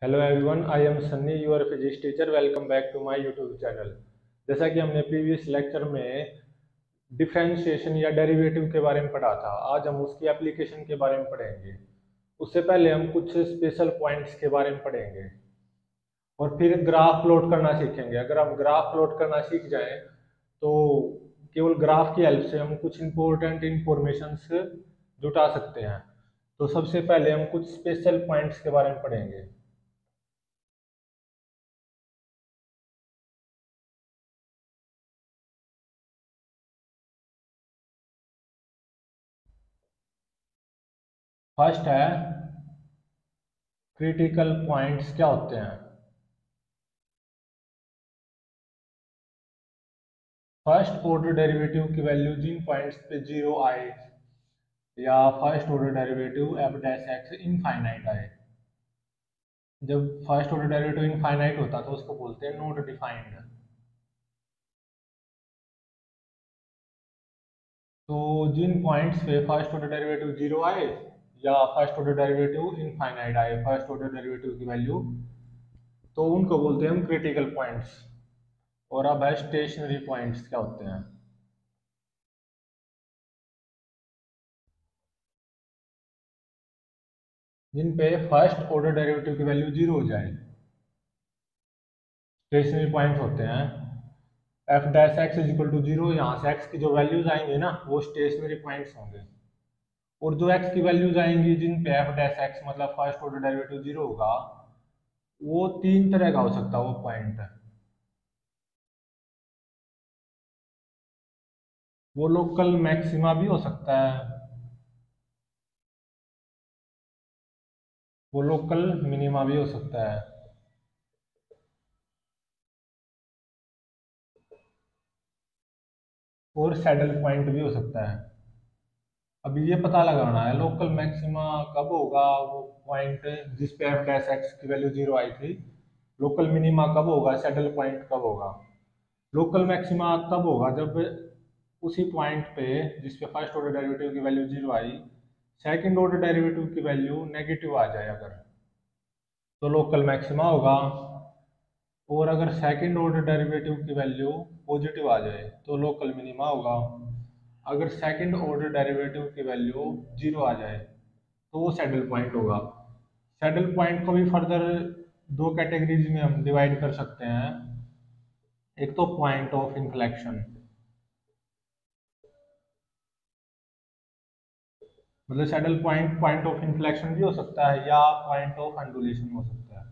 Hello everyone, I am Sunny, your physics teacher. Welcome back to my YouTube channel. जैसा कि हमने previous lecture में differentiation या derivative के बारे में पढ़ा था, आज हम उसकी एप्लीकेशन के बारे में पढ़ेंगे। उससे पहले हम कुछ स्पेशल पॉइंट्स के बारे में पढ़ेंगे और फिर ग्राफ प्लॉट करना सीखेंगे। अगर हम ग्राफ प्लॉट करना सीख जाएं तो केवल ग्राफ की हेल्प से हम कुछ इंपॉर्टेंट इंफॉर्मेशंस जुटा सकते हैं। तो सबसे पहले हम कुछ स्पेशल पॉइंट्स के बारे में पढ़ेंगे। फर्स्ट है क्रिटिकल पॉइंट्स क्या होते हैं। फर्स्ट ऑर्डर डेरिवेटिव की वैल्यू जिन पॉइंट्स पे जीरो आए या first order derivative F dash x infinite आए। जब फर्स्ट ऑर्डर डेरिवेटिव इनफाइनाइट होता है तो उसको बोलते हैं नॉट डिफाइंड। तो जिन पॉइंट्स पे फर्स्ट ऑर्डर डेरिवेटिव जीरो आए या फर्स्ट ऑर्डर डेरिवेटिव इनफाइनाइट आए, फर्स्ट ऑर्डर डेरिवेटिव की वैल्यू, तो उनको बोलते हैं हम क्रिटिकल पॉइंट्स। और अब है स्टेशनरी पॉइंट्स क्या होते हैं। जिन पे फर्स्ट ऑर्डर डेरिवेटिव की वैल्यू जीरो हो जाए, स्टेशनरी पॉइंट्स होते हैं। F dash x is equal to zero, यहाँ से एक्स की जो वैल्यूज आएंगे ना वो स्टेशनरी पॉइंट्स होंगे। और जो एक्स की वैल्यूज आएंगी जिन पे एफ डैश एक्स मतलब फर्स्ट ऑर्डर डेरिवेटिव जीरो होगा, वो तीन तरह का हो सकता है वो पॉइंट। वो लोकल मैक्सिमा भी हो सकता है, वो लोकल मिनिमा भी हो सकता है, और सैडल पॉइंट भी हो सकता है। अब ये पता लगाना है लोकल मैक्सिमा कब होगा, वो पॉइंट जिस पे एफ डैश एक्स की वैल्यू जीरो आई थी। लोकल मिनिमा कब होगा, सैडल पॉइंट कब होगा। लोकल मैक्सिमा तब होगा जब उसी पॉइंट पे जिस पे फर्स्ट ऑर्डर डेरिवेटिव की वैल्यू जीरो आई, सेकंड ऑर्डर डेरिवेटिव की वैल्यू नेगेटिव आ जाए अगर, तो लोकल मैक्सिमा होगा। और अगर सेकंड ऑर्डर डेरिवेटिव की वैल्यू पॉजिटिव आ जाए तो लोकल मिनिमा होगा। अगर सेकंड ऑर्डर डेरिवेटिव की वैल्यू जीरो आ जाए तो वो सैडल पॉइंट होगा। सैडल पॉइंट को भी फर्दर दो कैटेगरीज में हम डिवाइड कर सकते हैं। एक तो पॉइंट ऑफ इन्फ्लेक्शन, मतलब saddle point point of inflection भी हो सकता है या पॉइंट ऑफ अंडुलेशन हो सकता है।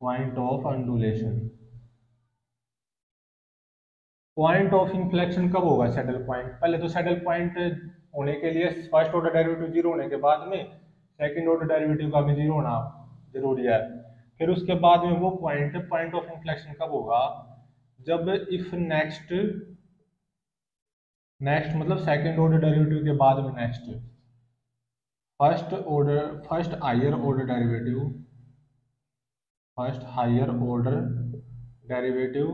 Point of undulation, point of inflection कब होगा सैडल पॉइंट, पहले तो सैडल पॉइंट होने के लिए फर्स्ट ऑर्डर डेरिवेटिव जीरो होने के बाद में सेकंड ऑर्डर डेरिवेटिव का भी जीरो होना जरूरी है। फिर उसके बाद में वो पॉइंट पॉइंट ऑफ इन्फ्लेक्शन कब होगा, जब इफ नेक्स्ट, नेक्स्ट मतलब सेकंड ऑर्डर डेरिवेटिव के बाद में next first higher order derivative, first higher order derivative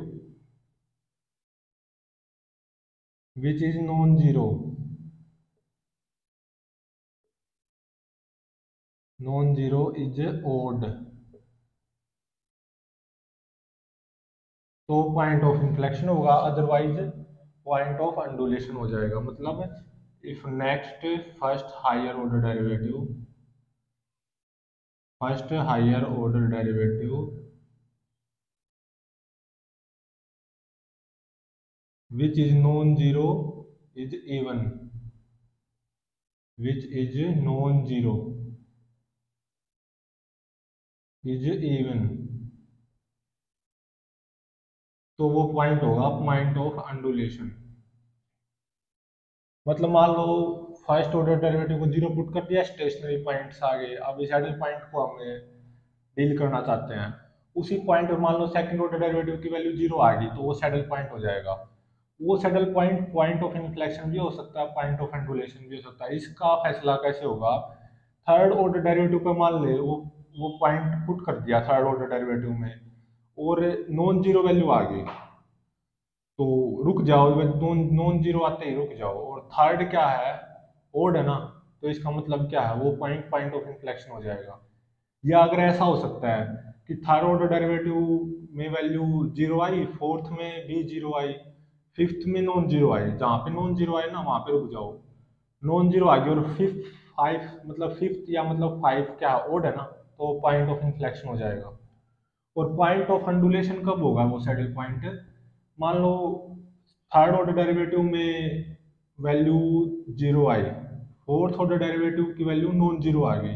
which is non zero, non zero is odd, तो पॉइंट ऑफ इन्फ्लेक्शन होगा। अदरवाइज पॉइंट ऑफ अंडुलेशन हो जाएगा। मतलब if next first higher order derivative, first higher order derivative which is non zero is even, which is non zero is even, तो वो point होगा point of undulation. मतलब मान लो first order derivative को zero put कर दिया, stationery points आ गए। अब इस सैडल पॉइंट को हमें डील करना चाहते हैं। उसी पॉइंट पर मान लो सेकंड ऑर्डर डेरिवेटिव की वैल्यू जीरो आ गई तो वो सैडल पॉइंट हो जाएगा। वो saddle point point of inflection भी हो सकता है, पॉइंट ऑफ अंडुलेशन भी हो सकता है। इसका फैसला कैसे होगा, थर्ड ऑर्डर डेरिवेटिव पे मान ले वो पॉइंट पुट कर दिया थर्ड ऑर्डर डेरिवेटिव में और नॉन जीरो वैल्यू आ गई, तो रुक जाओ, नॉन नॉन जीरो आते ही रुक जाओ। और थर्ड क्या है, ओड है ना, तो इसका मतलब क्या है, वो पॉइंट पॉइंट ऑफ इन्फ्लेक्शन हो जाएगा। या अगर ऐसा हो सकता है कि थर्ड ऑर्डर डेरिवेटिव में वैल्यू जीरो आई, फोर्थ में भी जीरो आई, फिफ्थ में नॉन जीरो आई, जहाँ पे नॉन जीरो आई ना वहाँ पे रुक जाओ, नॉन जीरो आ गई, और फिफ्थ फाइव मतलब फिफ्थ या मतलब फाइव क्या ओड है ना, तो पॉइंट ऑफ इन्फ्लेक्शन हो जाएगा। और पॉइंट ऑफ अंडुलेशन कब होगा वो सैडल पॉइंट, मान लो थर्ड ऑर्डर डेरिवेटिव में वैल्यू जीरो आई, फोर्थ ऑर्डर डेरिवेटिव की वैल्यू नॉन जीरो आ गई,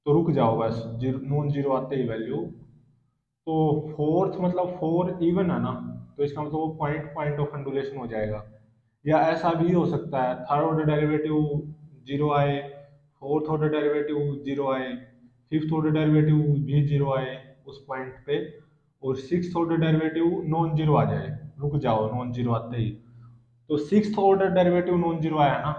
तो रुक जाओ बस, जीरो नॉन जीरो आते ही वैल्यू, तो फोर्थ मतलब फोर इवन है ना, तो इसका मतलब वो पॉइंट पॉइंट ऑफ अंडुलेशन हो जाएगा। या ऐसा भी हो सकता है थर्ड ऑर्डर डेरिवेटिव जीरो आए, फोर्थ ऑर्डर डेरिवेटिव जीरो आए, फिफ्थ ऑर्डर डेरिवेटिव भी जीरो आए उस पॉइंट पे, और six order derivative non zero आ जाए, रुक जाओ नॉन जीरो आते ही, तो six order derivative non zero आया ना,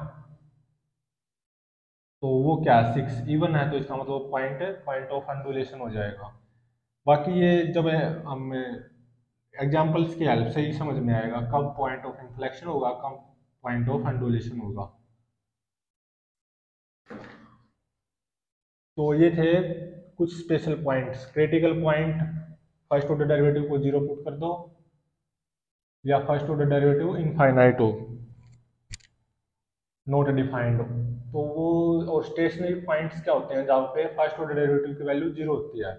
तो वो क्या सिक्स इवन है, तो इसका मतलब पॉइंट है, पॉइंट ऑफ अंडुलेशन हो जाएगा। बाकी ये जब हम एग्जांपल्स की हेल्प से ही समझ में आएगा कब पॉइंट ऑफ इन्फ्लेक्शन होगा, कब पॉइंट ऑफ अंडुलेशन होगा। तो ये थे कुछ special points, critical point, first order derivative को जीरो पुट कर दो, या फर्स्ट ऑर्डर डेरिवेटिव इनफाइनाइट हो, नॉट डिफाइंड हो, तो वो, और स्टेशनरी पॉइंट्स क्या होते हैं जहाँ पे फर्स्ट ऑर्डर डेरिवेटिव की वैल्यू जीरो होती है,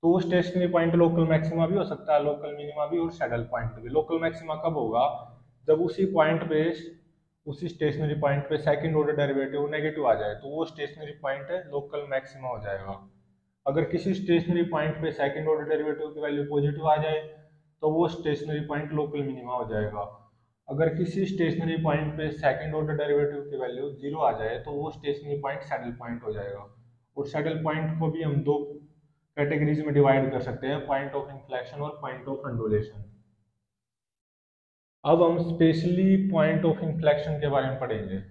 तो वो स्टेशनरी पॉइंट लोकल मैक्सिमा भी हो सकता है, लोकल मिनिमा भी, और सैडल पॉइंट भी। लोकल मैक्सिमा कब होगा, जब उसी पॉइंट पे, उसी स्टेशनरी पॉइंट पे सेकंड ऑर्डर डेरिवेटिव नेगेटिव आ जाए, तो वो स्टेशनरी पॉइंट लोकल मैक्सिमा हो जाएगा। अगर किसी स्टेशनरी पॉइंट पे सेकंड ऑर्डर डेरिवेटिव की वैल्यू पॉजिटिव आ जाए, तो वो स्टेशनरी पॉइंट लोकल मिनिमा हो जाएगा। अगर किसी स्टेशनरी पॉइंट पे सेकंड ऑर्डर डेरिवेटिव की वैल्यू जीरो आ जाए, तो वो स्टेशनरी पॉइंट सैडल पॉइंट हो जाएगा। और सैडल पॉइंट को भी हम दो कैटेगरीज में डिवाइड कर सकते हैं, पॉइंट ऑफ इन्फ्लेक्शन और पॉइंट ऑफ अंडुलेशन। अब हम स्पेशली पॉइंट ऑफ इन्फ्लेक्शन के बारे में पढ़ेंगे।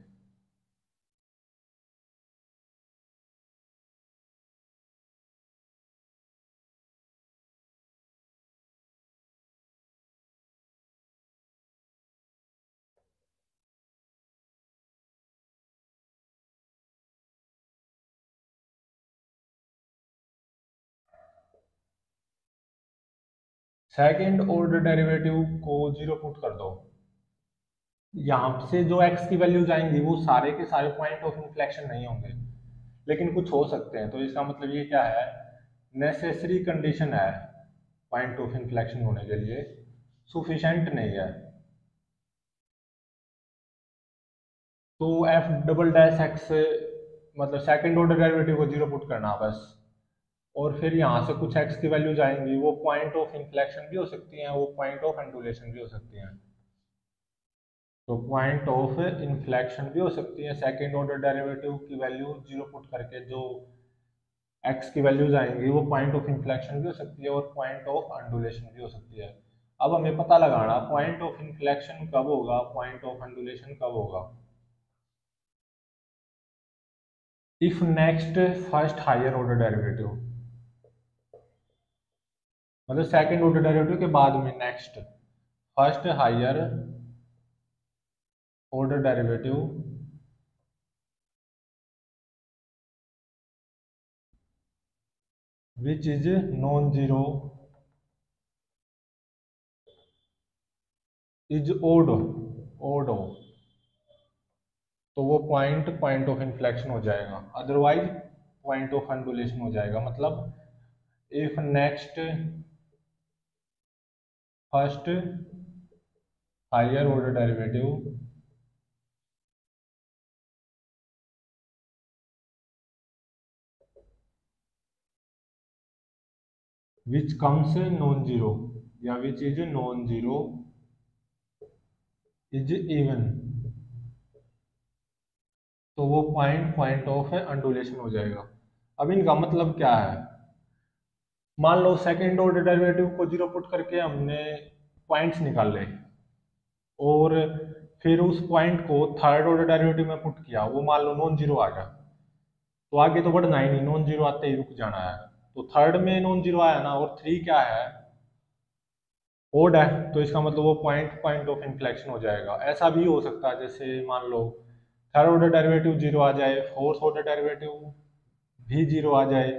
सेकंड ऑर्डर डेरिवेटिव को जीरो पुट कर दो, यहाँ से जो एक्स की वैल्यूज आएंगी वो सारे के सारे पॉइंट ऑफ इन्फ्लेक्शन नहीं होंगे, लेकिन कुछ हो सकते हैं। तो इसका मतलब ये क्या है, नेसेसरी कंडीशन है पॉइंट ऑफ इन्फ्लेक्शन होने के लिए, सुफिशेंट नहीं है। तो एफ डबल डैश एक्स मतलब सेकंड ऑर्डर डेरिवेटिव को जीरो पुट करना बस, और फिर यहाँ से कुछ एक्स की वैल्यूज आएंगी, वो पॉइंट ऑफ इन्फ्लेक्शन भी हो सकती हैं, वो पॉइंट ऑफ अंडुलेशन भी हो सकती हैं। तो पॉइंट ऑफ इन्फ्लेक्शन भी हो सकती है सेकेंड ऑर्डर डेरिवेटिव की वैल्यू जीरो पुट करके, जो एक्स की वैल्यूज आएंगी वो पॉइंट ऑफ इन्फ्लेक्शन भी हो सकती है, और पॉइंट ऑफ अंडुलेशन भी हो सकती है। अब हमें पता लगाना पॉइंट ऑफ इन्फ्लेक्शन कब होगा, पॉइंट ऑफ अंडुलेशन कब होगा। If next first higher order derivative, मतलब सेकेंड ऑर्डर डेरिवेटिव के बाद में next first higher order derivative which is non zero is odd, odd हो, तो वो पॉइंट पॉइंट ऑफ इन्फ्लेक्शन हो जाएगा, अदरवाइज पॉइंट ऑफ अंडुलेशन हो जाएगा। मतलब if next first higher order derivative which comes non zero, या which is non zero is even, तो वो पॉइंट पॉइंट ऑफ अंडुलेशन हो जाएगा। अब इनका मतलब क्या है, मान लो सेकेंड ऑर्डर डेरिवेटिव को जीरो पुट करके हमने पॉइंट्स निकाले, और फिर उस पॉइंट को थर्ड ऑर्डर डेरिवेटिव में पुट किया, वो मान लो नॉन जीरो आ गया, तो आगे तो बढ़ना ही नहीं, नॉन जीरो आते ही रुक जाना है। तो थर्ड में नॉन जीरो आया ना, और थ्री क्या है, ओड है, तो इसका मतलब वो पॉइंट पॉइंट ऑफ इन्फ्लेक्शन हो जाएगा। ऐसा भी हो सकता है जैसे मान लो थर्ड ऑर्डर डेरिवेटिव जीरो आ जाए, फोर्थ ऑर्डर डेरिवेटिव भी जीरो आ जाए,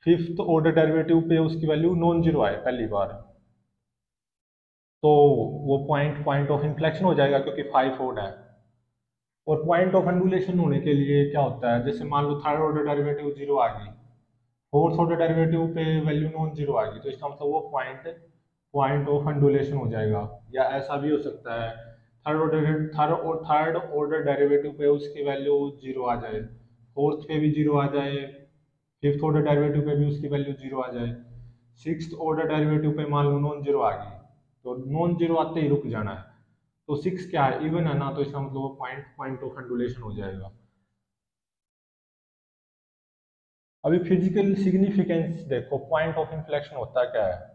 फिफ्थ ऑर्डर डेरिवेटिव पे उसकी वैल्यू नॉन जीरो आए पहली बार, तो वो पॉइंट पॉइंट ऑफ इन्फ्लेक्शन हो जाएगा क्योंकि 5 है। और पॉइंट ऑफ अंडुलेशन होने के लिए क्या होता है, जैसे मान लो थर्ड ऑर्डर डेरिवेटिव जीरो आ गई, फोर्थ ऑर्डर डेरिवेटिव पे वैल्यू नॉन जीरो आ गई, तो इसका मतलब वो पॉइंट पॉइंट ऑफ अंडुलेशन हो जाएगा। या ऐसा भी हो सकता है थर्ड ऑर्डर डेरिवेटिव पे उसकी वैल्यू जीरो आ जाए, फोर्थ पे भी जीरो आ जाए, फिफ्थ ऑर्डर डेरिवेटिव पे भी उसकी वैल्यू जीरो आ जाए, सिक्स्थ ऑर्डर डेरिवेटिव पे मान लो नॉन जीरो आ गई, तो नॉन जीरो आते ही रुक जाना है। तो सिक्स क्या है, इवन है ना, तो इसका मतलब वो पॉइंट पॉइंट ऑफ अंडुलेशन हो जाएगा। अभी फिजिकल सिग्निफिकेंस देखो, पॉइंट ऑफ इन्फ्लेक्शन होता क्या है।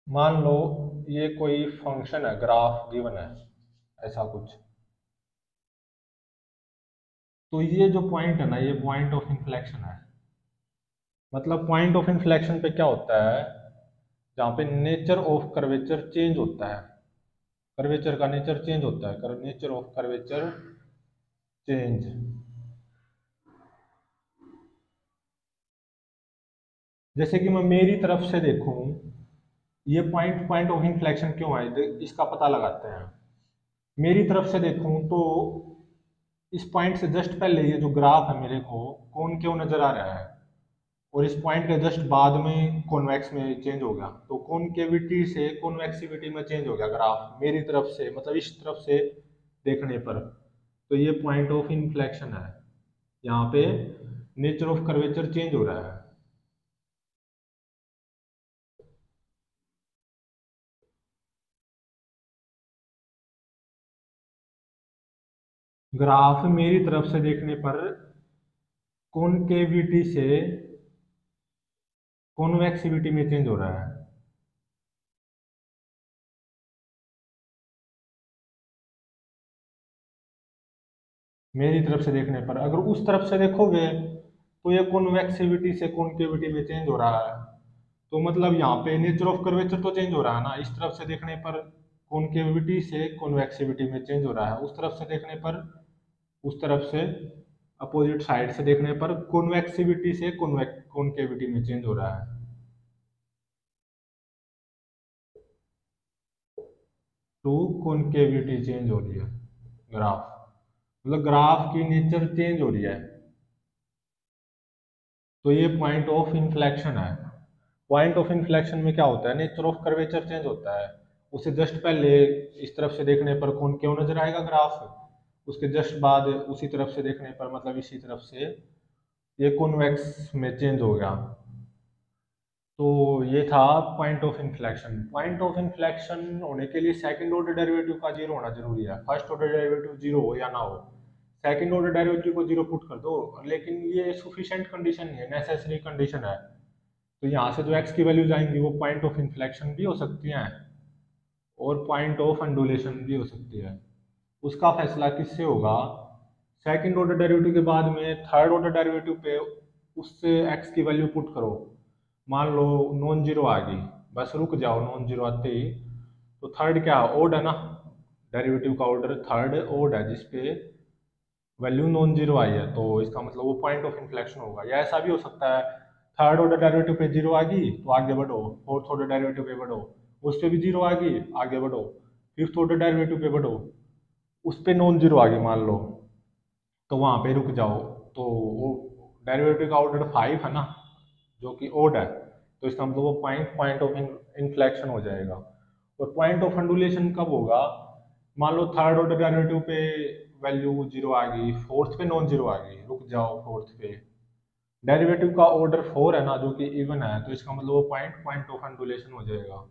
मान लो ये कोई फंक्शन है, ग्राफ गिवन है ऐसा कुछ, तो ये जो पॉइंट है ना, ये पॉइंट ऑफ इन्फ्लेक्शन है। मतलब पॉइंट ऑफ इन्फ्लेक्शन पे क्या होता है, जहाँ पे नेचर ऑफ कर्वेचर चेंज होता है, कर्वेचर का नेचर चेंज होता है, नेचर ऑफ कर्वेचर चेंज। जैसे कि मैं मेरी तरफ से देखूं, ये पॉइंट पॉइंट ऑफ इन्फ्लेक्शन क्यों है, इसका पता लगाते हैं। मेरी तरफ से देखूं तो इस पॉइंट से जस्ट पहले ये जो ग्राफ है मेरे को कौन क्यों नजर आ रहा है, और इस पॉइंट के जस्ट बाद में कॉन्वेक्स में चेंज हो गया, तो कॉनकेविटी से कॉन्वेक्सिविटी में चेंज हो गया ग्राफ मेरी तरफ से, मतलब इस तरफ से देखने पर। तो ये पॉइंट ऑफ इन्फ्लेक्शन है, यहाँ पे नेचर ऑफ कर्वेचर चेंज हो रहा है। ग्राफ मेरी तरफ से देखने पर कॉनकेविटी से कॉन्वेक्सिविटी में चेंज हो रहा है। मेरी तरफ से देखने पर, अगर उस तरफ से देखोगे तो ये कॉन्वेक्सिविटी से कॉनकेविटी में चेंज हो रहा है, तो मतलब यहाँ पे नेचर ऑफ कर्वेचर तो चेंज हो रहा है ना, इस तरफ से देखने पर कॉनकेविटी से कॉन्वेक्सिविटी में चेंज हो रहा है, उस तरफ से देखने पर, उस तरफ से अपोजिट साइड से देखने पर कॉन्वेक्सिविटी से कॉनकेविटी में चेंज हो रहा है। तो कॉनकेविटी चेंज हो रही है ग्राफ, मतलब ग्राफ की नेचर चेंज हो रही है, तो ये पॉइंट ऑफ इन्फ्लेक्शन है। पॉइंट ऑफ इन्फ्लेक्शन में क्या होता है, नेचर ऑफ कर्वेचर चेंज होता है, उसे जस्ट पहले इस तरफ से देखने पर कौन क्यों नजर आएगा ग्राफ, उसके जस्ट बाद उसी तरफ से देखने पर, मतलब इसी तरफ से ये कॉन्वेक्स में चेंज हो गया। तो ये था point of inflection. Point of inflection होने के लिए सेकंड ऑर्डर डेरिवेटिव का जीरो होना जरूरी है, फर्स्ट ऑर्डर डेरिवेटिव जीरो हो या ना हो, सेकंड ऑर्डर डेरिवेटिव को जीरो पुट कर दो। लेकिन ये सफिशिएंट कंडीशन नहीं है, नेसेसरी कंडीशन है। तो यहाँ से जो एक्स की वैल्यूज आएंगी वो पॉइंट ऑफ इन्फ्लेक्शन भी हो सकती हैं और पॉइंट ऑफ अंडुलेशन भी हो सकती है। उसका फैसला किससे होगा, सेकंड ऑर्डर डेरिवेटिव के बाद में थर्ड ऑर्डर डेरिवेटिव पे उससे एक्स की वैल्यू पुट करो, मान लो नॉन जीरो आ गई, बस रुक जाओ नॉन जीरो आते ही, तो थर्ड क्या ओड है ना, डेरिवेटिव का ऑर्डर थर्ड ओड है जिसपे वैल्यू नॉन जीरो आई है, तो इसका मतलब वो पॉइंट ऑफ इन्फ्लेक्शन होगा। या ऐसा भी हो सकता है थर्ड ऑर्डर डेरिवेटिव पे जीरो आ गई तो आगे बढ़ो, फोर्थ ऑर्डर डेरिवेटिव पे बढ़ो, उस पे भी जीरो आ गई आगे बढ़ो, फिफ्थ ऑर्डर डेरिवेटिव पे बढ़ो, उस पे नॉन जीरो आ गई मान लो, तो वहां पे रुक जाओ। तो वो डेरिवेटिव का ऑर्डर फाइव है ना, जो कि ओड है, तो इसका मतलब वो पॉइंट पॉइंट ऑफ इन्फ्लेक्शन हो जाएगा। और पॉइंट ऑफ अंडुलेशन कब होगा, मान लो थर्ड ऑर्डर डेरिवेटिव पे वैल्यू जीरो आ गई, फोर्थ पे नॉन जीरो आ गई, रुक जाओ फोर्थ पे, डेरिवेटिव का ऑर्डर फोर है ना जो कि इवन है, तो इसका मतलब वो पॉइंट पॉइंट ऑफ अंडुलेशन हो जाएगा।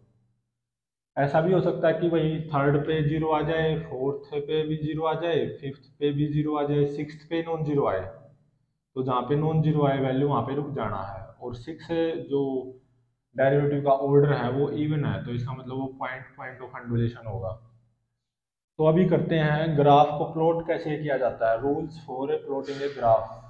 ऐसा भी हो सकता है कि वही थर्ड पे जीरो आ जाए, फोर्थ पे भी जीरो आ जाए, फिफ्थ पे भी जीरो आ जाए, सिक्स्थ पे नॉन जीरो आए, तो जहाँ पे नॉन जीरो आए वैल्यू वहाँ पे रुक जाना है। और सिक्स जो डेरिवेटिव का ऑर्डर है वो इवन है, तो इसका मतलब वो पॉइंट पॉइंट ऑफ अंडुलेशन होगा। तो अभी करते हैं ग्राफ को प्लॉट कैसे किया जाता है, rules for plotting a graph.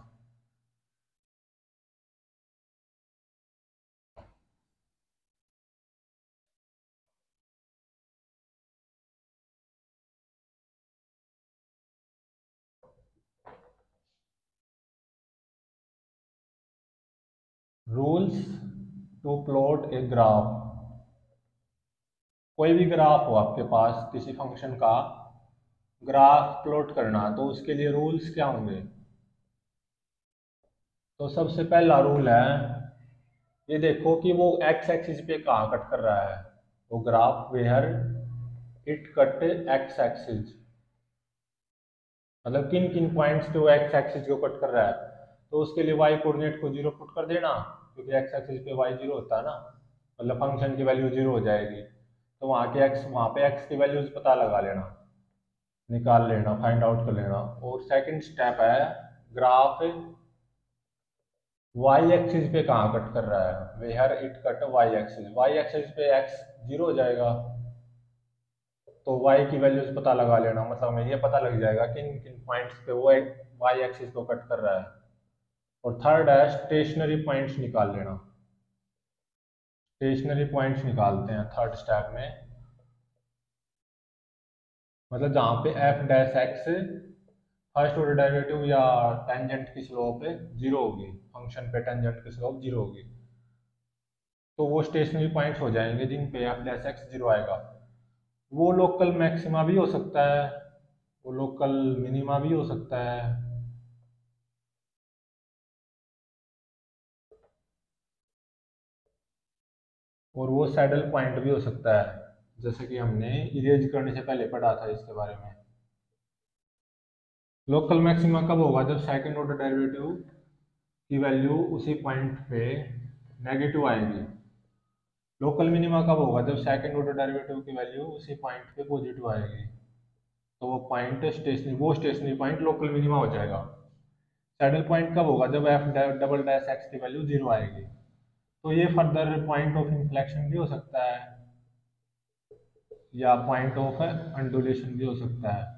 Rules to plot a graph. कोई भी ग्राफ हो आपके पास किसी फंक्शन का ग्राफ प्लॉट करना, तो उसके लिए रूल्स क्या होंगे? तो सबसे पहला रूल है, ये देखो कि वो एक्स एक्सिस पे कहाँ कट कर रहा है, वो graph where it cut x axis, मतलब किन किन पॉइंट्स पे वो एक्स एक्सिस को कट कर रहा है। तो उसके लिए वाई कोऑर्डिनेट को जीरो पुट कर देना, क्योंकि एक्स एक्सिस पे वाई जीरो होता है ना, मतलब फंक्शन की वैल्यू जीरो हो जाएगी। तो वहाँ पे एक्स की वैल्यूज पता लगा लेना, निकाल लेना, फाइंड आउट कर लेना। और सेकंड स्टेप है, ग्राफ वाई एक्सिस पे कहाँ कट कर रहा है, where it cut y axis पे एक्स जीरो हो जाएगा, तो y की वैल्यूज पता लगा लेना, मतलब हमें ये पता लग जाएगा किन किन पॉइंट्स पे वो y एक्सिस को कट कर रहा है। और थर्ड है, स्टेशनरी पॉइंट्स निकाल लेना। स्टेशनरी पॉइंट्स निकालते हैं थर्ड स्टेप में, मतलब जहाँ पे F dash x first order derivative या टेंजेंट की स्लोप जीरो होगी, फंक्शन पे टेंजेंट की स्लोप जीरो होगी, तो वो स्टेशनरी पॉइंट्स हो जाएंगे जिन पे एफ डैश एक्स जीरो आएगा। वो लोकल मैक्सिमा भी हो सकता है, वो लोकल मिनिमा भी हो सकता है, और वो सैडल पॉइंट भी हो सकता है, जैसे कि हमने इरेज करने से पहले पढ़ा था इसके बारे में। लोकल मैक्सिमा कब होगा? जब सेकंड ऑर्डर डेरिवेटिव की वैल्यू उसी पॉइंट पे नेगेटिव आएगी। लोकल मिनिमा कब होगा? जब सेकंड ऑर्डर डेरिवेटिव की वैल्यू उसी पॉइंट पे पॉजिटिव आएगी, तो वो point stationary point local minima हो जाएगा। सैडल पॉइंट कब होगा? जब एफ डबल डैश एक्स की वैल्यू जीरो आएगी, तो ये फर्दर पॉइंट ऑफ इन्फ्लेक्शन भी हो सकता है, या पॉइंट ऑफ अंडुलेशन भी हो सकता है।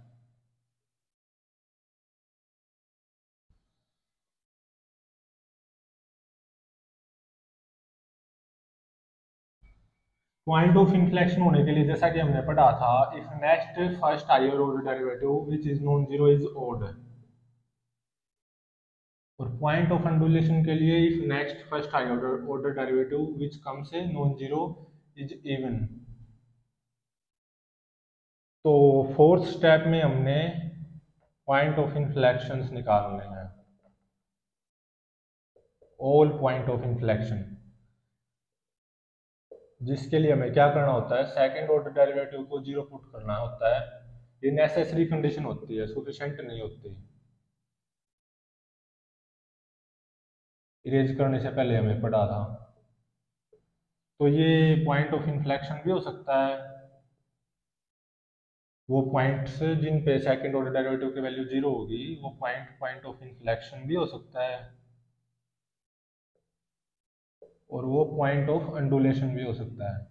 पॉइंट ऑफ इन्फ्लेक्शन होने के लिए जैसा कि हमने पढ़ा था, if next first higher order derivative which is non zero is odd. और पॉइंट ऑफ अंडुलेशन के लिए, if next first higher order derivative which come से नॉन जीरो इज इवन। तो फोर्थ स्टेप में हमने पॉइंट ऑफ इन्फ्लेक्शन निकालने हैं, all point of inflection, जिसके लिए हमें क्या करना होता है, सेकंड ऑर्डर डेरिवेटिव को जीरो पुट करना होता है। ये नेसेसरी कंडीशन होती है, सफिशिएंट नहीं होती, इरेज करने से पहले हमें पढ़ा था। तो ये पॉइंट ऑफ इन्फ्लेक्शन भी हो सकता है, वो पॉइंट्स जिन पे सेकंड ऑर्डर डेरिवेटिव की वैल्यू जीरो होगी, वो पॉइंट ऑफ इन्फ्लेक्शन भी हो सकता है, और वो पॉइंट ऑफ अंडुलेशन भी हो सकता है।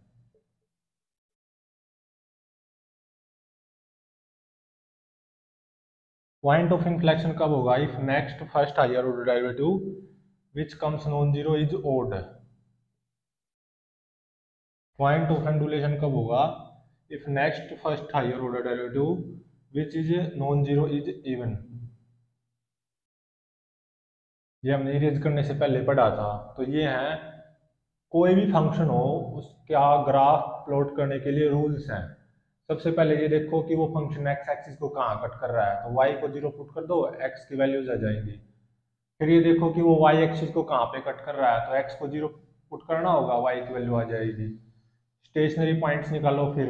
पॉइंट ऑफ इन्फ्लेक्शन कब होगा? If next first higher order derivative which comes non zero is odd. Point of undulation कब होगा? If next first higher order derivative which is non zero is even. ये हमने इरेज करने से पहले पढ़ा था। तो ये है, कोई भी फंक्शन हो उसका ग्राफ प्लॉट करने के लिए रूल्स हैं। सबसे पहले ये देखो कि वो फंक्शन एक्स एक्सिस को कहाँ कट कर रहा है, तो वाई को जीरो पुट कर दो, एक्स की वैल्यूज आ जाएंगी। फिर ये देखो कि वो वाई एक्सिस को कहाँ पे कट कर रहा है, तो एक्स को जीरो पुट करना होगा, वाई की वैल्यू आ जाएगी। स्टेशनरी पॉइंट्स निकालो, फिर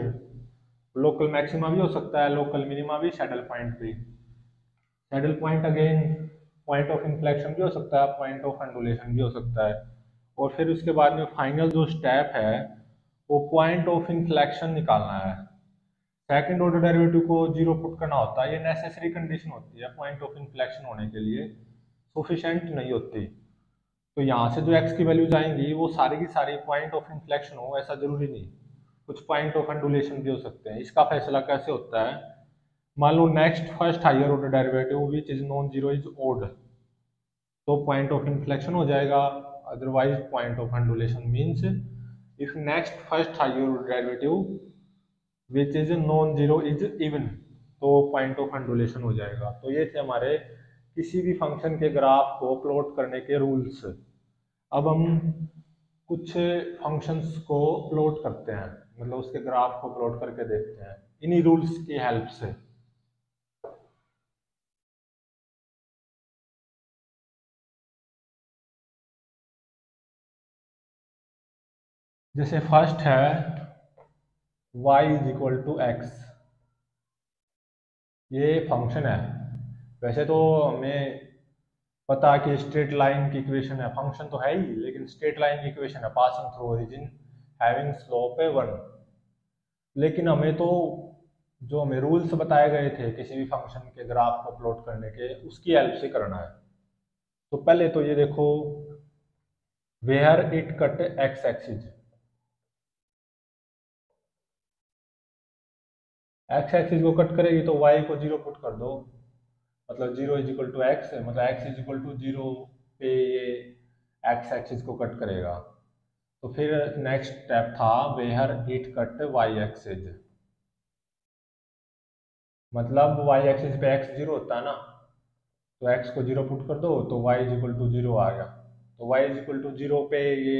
लोकल मैक्सिमा भी हो सकता है, लोकल मिनिमा भी, सैडल पॉइंट भी। Saddle point again point of inflection भी हो सकता है, पॉइंट ऑफ अंडुलेशन भी हो सकता है। और फिर उसके बाद में फाइनल जो स्टेप है, वो पॉइंट ऑफ इन्फ्लेक्शन निकालना है। सेकंड ऑर्डर डेरिवेटिव को जीरो पुट करना होता है, ये नेसेसरी कंडीशन होती है पॉइंट ऑफ इन्फ्लेक्शन होने के लिए, सफिशेंट नहीं होती। तो यहाँ से जो एक्स की वैल्यूज आएंगी वो सारी की सारी पॉइंट ऑफ इन्फ्लेक्शन हो ऐसा जरूरी नहीं, कुछ पॉइंट ऑफ अंडुलेशन भी हो सकते हैं। इसका फैसला कैसे होता है? मान लो next first higher order derivative which is non zero is odd, तो पॉइंट ऑफ इन्फ्लेक्शन हो जाएगा। Otherwise point of undulation means if next first higher order derivative which is non zero is even, तो point of undulation हो जाएगा। तो ये थे हमारे किसी भी फंक्शन के ग्राफ को प्लॉट करने के रूल्स। अब हम कुछ फंक्शंस को प्लॉट करते हैं, मतलब उसके ग्राफ को प्लॉट करके देखते हैं इन्हीं रूल्स की हेल्प से। जैसे फर्स्ट है y is equal to x, ये फंक्शन है। वैसे तो हमें पता है कि स्ट्रेट लाइन की इक्वेशन है, फंक्शन तो है ही, लेकिन स्ट्रेट लाइन की इक्वेशन है passing through origin having slope है 1। लेकिन हमें तो जो हमें रूल्स बताए गए थे किसी भी फंक्शन के ग्राफ को प्लॉट करने के, उसकी हेल्प से करना है। तो पहले तो ये देखो, where it cut x axis, x axis को कट करेगी तो वाई को जीरो पुट कर दो, मतलब zero is equal to x है, मतलब x is equal to zero पे ये एक्स एक्सिस को कट करेगा। तो फिर नेक्स्ट स्टेप था where it cut y axis, मतलब वाई एक्सिस पे एक्स जीरो होता है ना, तो एक्स को जीरो पुट कर दो तो y is equal to zero आ गया। तो y is equal to zero पे ये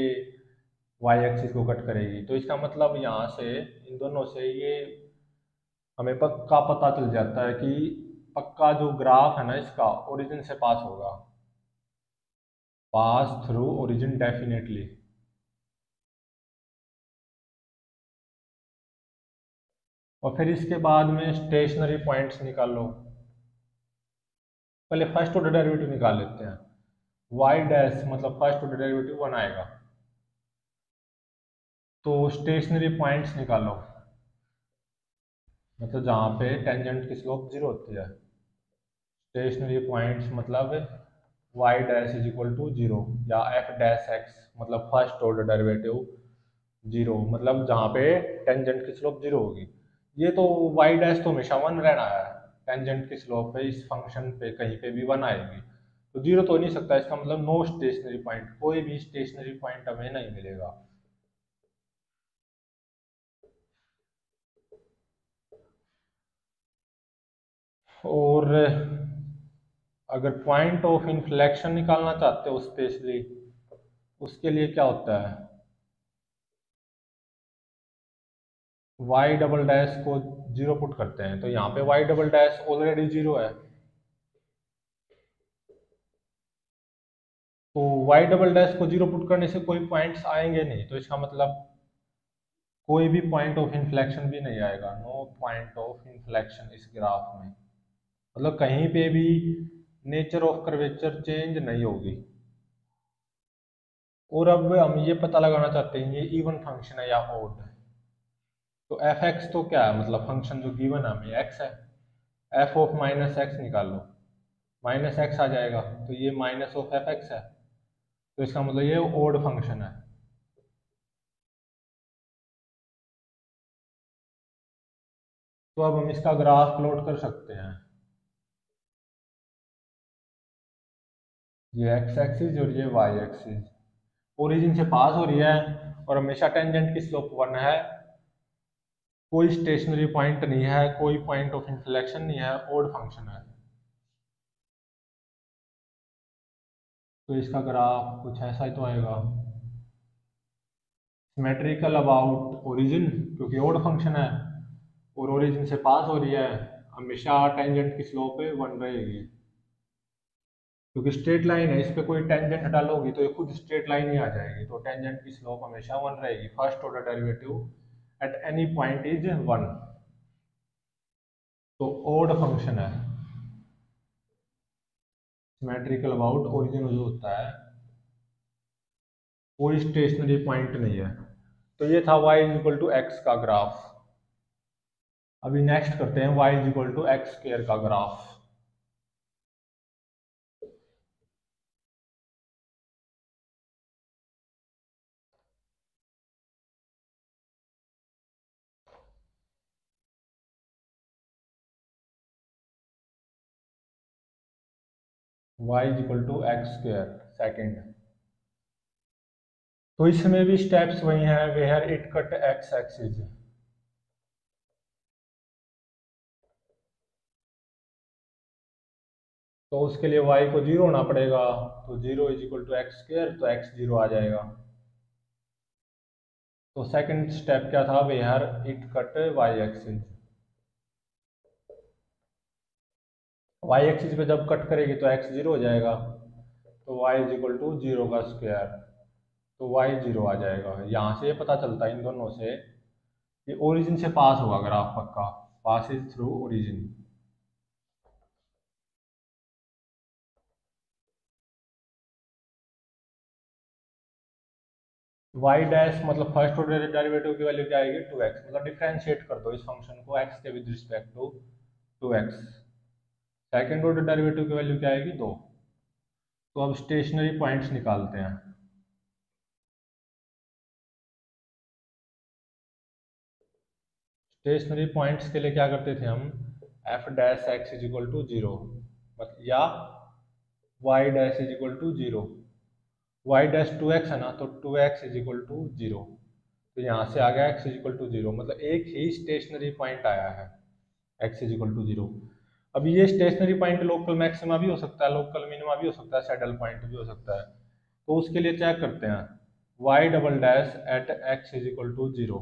वाई एक्सिस को कट करेगी, तो इसका मतलब यहाँ से इन दोनों से ये हमें पक्का पता चल जाता है कि पक्का जो ग्राफ है ना इसका ओरिजिन से पास होगा, पास थ्रू ओरिजिन डेफिनेटली। और फिर इसके बाद में स्टेशनरी पॉइंट्स निकाल लो। पहले फर्स्ट ऑर्डर डेरिवेटिव निकाल लेते हैं, वाई डैश मतलब फर्स्ट ऑर्डर डेरिवेटिव 1 आएगा। तो स्टेशनरी पॉइंट्स निकालो, मतलब जहाँ पे टेंजेंट की स्लोप जीरो होती है। स्टेशनरी पॉइंट्स मतलब y dash is equal to zero, या एफ डैश एक्स मतलब फर्स्ट ऑर्डर डेरिवेटिव जीरो, मतलब जहाँ पे टेंजेंट की स्लोप जीरो होगी। ये तो वाई डैश तो हमेशा वन रहना है, टेंजेंट की स्लोप पे इस फंक्शन पे कहीं पे भी वन आएगी, तो जीरो तो हो नहीं सकता। इसका मतलब नो स्टेशनरी पॉइंट, कोई भी स्टेशनरी पॉइंट हमें नहीं मिलेगा। और अगर पॉइंट ऑफ इन्फ्लेक्शन निकालना चाहते हो स्पेशली, उसके लिए क्या होता है, वाई डबल डैश को जीरो पुट करते हैं, तो यहाँ पे y double dash already zero है, तो वाई डबल डैश को जीरो पुट करने से कोई पॉइंट्स आएंगे नहीं, तो इसका मतलब कोई भी पॉइंट ऑफ इन्फ्लेक्शन भी नहीं आएगा, नो पॉइंट ऑफ इन्फ्लेक्शन इस ग्राफ में, मतलब कहीं पे भी नेचर ऑफ कर्वेचर चेंज नहीं होगी। और अब हम ये पता लगाना चाहते हैं ये इवन फंक्शन है या ऑड। तो एफ एक्स तो क्या है, मतलब फंक्शन जो गिवन है हमें एक्स है, एफ ऑफ माइनस एक्स निकाल लो, माइनस एक्स आ जाएगा, तो ये माइनस ऑफ एफ एक्स है, तो इसका मतलब ये ओड फंक्शन है। तो अब हम इसका ग्राफ प्लॉट कर सकते हैं, ये एक्स एक्सिस और ये वाई एक्सिस, ओरिजिन से पास हो रही है और हमेशा टेंजेंट की स्लोप 1 है, कोई स्टेशनरी पॉइंट नहीं है, कोई पॉइंट ऑफ इन्फ्लेक्शन नहीं है, ओड फंक्शन है। तो इसका ग्राफ कुछ ऐसा ही तो आएगा, सिमेट्रिकल अबाउट ओरिजिन, क्योंकि ओड फंक्शन है और ओरिजिन से पास हो रही है, हमेशा टेंजेंट की स्लोप 1 रहेगी, क्योंकि स्ट्रेट लाइन है, इस पे कोई टेंजेंट डालोगी तो ये खुद स्ट्रेट लाइन ही आ जाएगी, तो टेंजेंट की स्लोप हमेशा 1 रहेगी, first order derivative at any point is 1। तो ओड फंक्शन है, सिमेट्रिकल अबाउट ओरिजिन जो होता है, कोई स्टेशनरी पॉइंट नहीं है। तो ये था y is equal to x का ग्राफ। अभी नेक्स्ट करते हैं y is equal to x square का graph. y is equal to x square second. तो इसमें भी स्टेप्स वही हैं, where it cut x axis. तो उसके लिए y को 0 होना पड़ेगा, तो 0 is equal to x square, तो x 0 आ जाएगा। तो सेकंड स्टेप क्या था, where it cut y axis. y axis पे जब कट करेगी तो x 0 हो जाएगा, तो y इज इक्वल टू 0 का स्क्वायर, तो y 0 आ जाएगा। यहाँ से ये पता चलता है इन दोनों से, ये ओरिजिन से पास होगा ग्राफ पक्का, pass is through origin. Y dash मतलब फर्स्ट ऑर्डर डेरिवेटिव की वैल्यू क्या आएगी, 2x, मतलब डिफरेंशिएट कर दो इस फंक्शन को x के with respect to 2x। Second order derivative की वैल्यू क्या आएगी, 2। तो अब स्टेशनरी पॉइंट्स निकालते हैं। स्टेशनरी पॉइंट्स के लिए क्या करते थे हम, f dash x is equal to 0, या y dash is equal to 0। Y dash 2x है ना, तो 2x इज इक्वल टू 0। तो यहाँ से आ गया x इज इक्वल टू 0, मतलब एक ही स्टेशनरी पॉइंट आया है, x इज इक्वल टू 0। अब ये स्टेशनरी पॉइंट लोकल मैक्सिमा भी हो सकता है, लोकल मिनिमा भी हो सकता है, सैडल पॉइंट भी हो सकता है। तो उसके लिए चेक करते हैं, y double dash at x is equal to 0।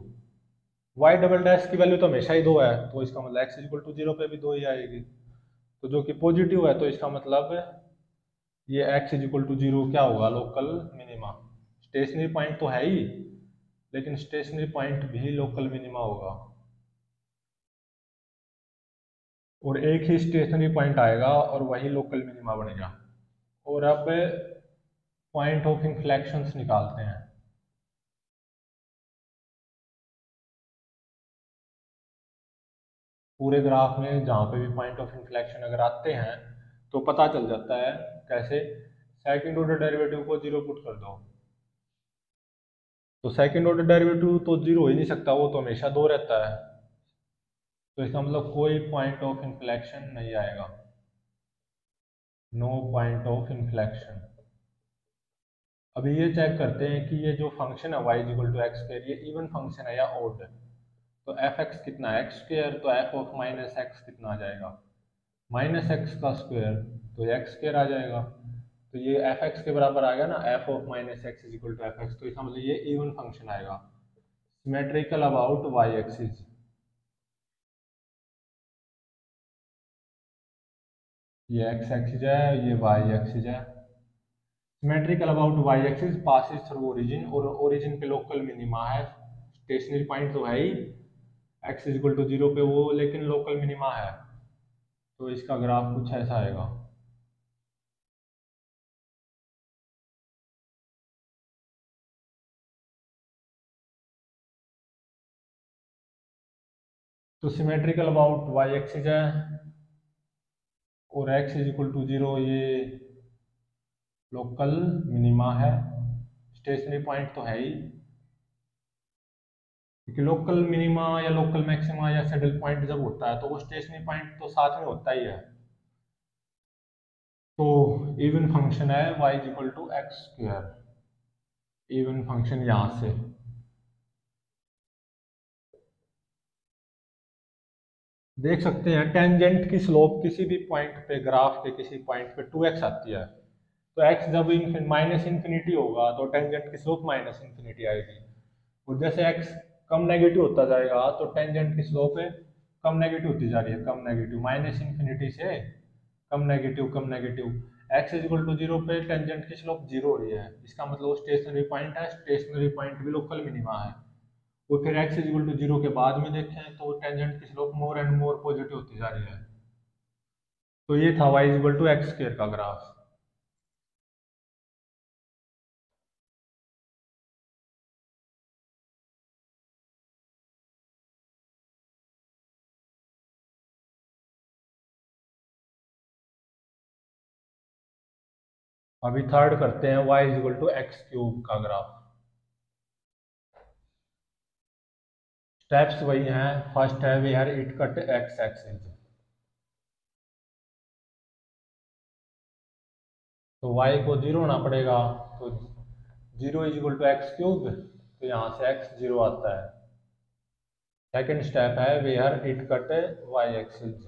Y double dash की वैल्यू तो हमेशा ही 2 है, तो इसका मतलब x इज इक्वल टू 0 पे भी 2 ही आएगी, तो जो कि पॉजिटिव है, तो इसका मतलब ये x इज इक्वल टू 0 क्या होगा, लोकल मिनिमा। स्टेशनरी पॉइंट तो है ही, लेकिन स्टेशनरी पॉइंट भी लोकल मिनिमा होगा, और एक ही स्टेशनरी पॉइंट आएगा और वही लोकल मिनिमा बनेगा। और अब पॉइंट ऑफ इन्फ्लेक्शंस निकालते हैं। पूरे ग्राफ में जहाँ पे भी पॉइंट ऑफ इन्फ्लेक्शन अगर आते हैं तो पता चल जाता है कैसे, सेकंड ऑर्डर डेरिवेटिव को 0 पुट कर दो, तो सेकंड ऑर्डर डेरिवेटिव तो 0 हो ही नहीं सकता, वो तो हमेशा 2 रहता है, तो इसका मतलब कोई पॉइंट ऑफ इन्फ्लेक्शन नहीं आएगा, नो पॉइंट ऑफ इन्फ्लेक्शन। अभी ये चेक करते हैं कि ये जो फंक्शन है y equal to x square, ये इवन फंक्शन है या ऑड। तो एफ एक्स कितना है, एक्स स्क्वायर, तो एफ ऑफ माइनस एक्स कितना आ जाएगा, माइनस एक्स का स्क्वायर, तो एक्स स्क्वायर आ जाएगा। तो ये एफ एक्स के बराबर आ गया ना, f of minus x is equal to f x, तो इसका मतलब ये इवन फंक्शन आएगा, सिमेट्रिकल अबाउट वाई एक्सिस। ये एक्स एक्सिस है, ये वाई एक्सिस है। Symmetrical about y axis passes through origin, और ओरिजिन पे लोकल मिनिमा है, स्टेशनरी पॉइंट तो है ही एक्स इज इक्वल टू 0 पे वो, लेकिन लोकल मिनिमा है, तो इसका ग्राफ कुछ ऐसा आएगा। तो सिमेट्रिकल अबाउट वाई एक्सिस है, और एक्स इज इक्वल टू 0 ये लोकल मिनिमा है, स्टेशनरी पॉइंट तो है ही, क्योंकि लोकल मिनिमा या लोकल मैक्सिमा या सैडल पॉइंट जब होता है तो वो स्टेशनरी पॉइंट तो साथ में होता ही है। तो इवन फंक्शन है y is equal to x square, even function यहाँ से। देख सकते हैं टेंजेंट की स्लोप किसी भी पॉइंट पे, ग्राफ के किसी पॉइंट पे 2x आती है, तो x जब माइनस इन्फिनिटी होगा तो टेंजेंट की स्लोप माइनस इन्फिनिटी आएगी, और जैसे x कम नेगेटिव होता जाएगा तो टेंजेंट की स्लोप कम नेगेटिव होती जा रही है, कम नेगेटिव, माइनस इन्फिनिटी से कम नेगेटिव, कम negative. x is equal to 0 पे टेंजेंट की स्लोप 0 हो रही है, इसका मतलब वो स्टेशनरी पॉइंट है, स्टेशनरी पॉइंट भी लोकल मिनिमा है। वो फिर x इज इक्वल टू 0 के बाद में देखें तो टेंजेंट की slope more and more positive होती जा रही है। तो ये था y is equal to x square का ग्राफ। अभी थर्ड करते हैं, y is equal to x cube का ग्राफ। स्टेप्स वही हैं, फर्स्ट है where it cut x axis, तो y को 0 होना पड़ेगा, तो 0 is equal to x cube, तो यहाँ से x 0 आता है। सेकंड स्टेप है where it cut y axis,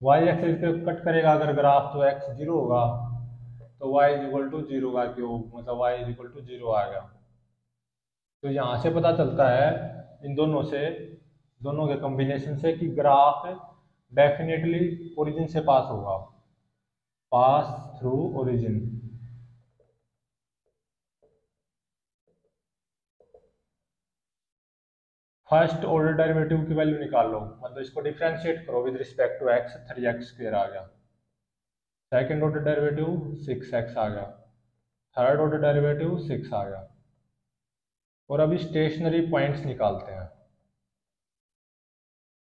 y axis पे कट करेगा अगर ग्राफ तो एक्स जीरो होगा, तो y is equal to zero का क्यूब, मतलब y is equal to zero आ गया। तो यहाँ से पता चलता है इन दोनों से, दोनों के कॉम्बिनेशन से, कि ग्राफ डेफिनेटली ओरिजिन से पास होगा, pass through origin. First order derivative की वैल्यू निकाल लो, मतलब इसको डिफरेंशिएट करो with respect to x, 3x square आ गया। सेकंड ऑर्डर डेरिवेटिव 6x आ गया। थर्ड ऑर्डर डेरिवेटिव 6 आ गया। और अभी स्टेशनरी पॉइंट्स निकालते हैं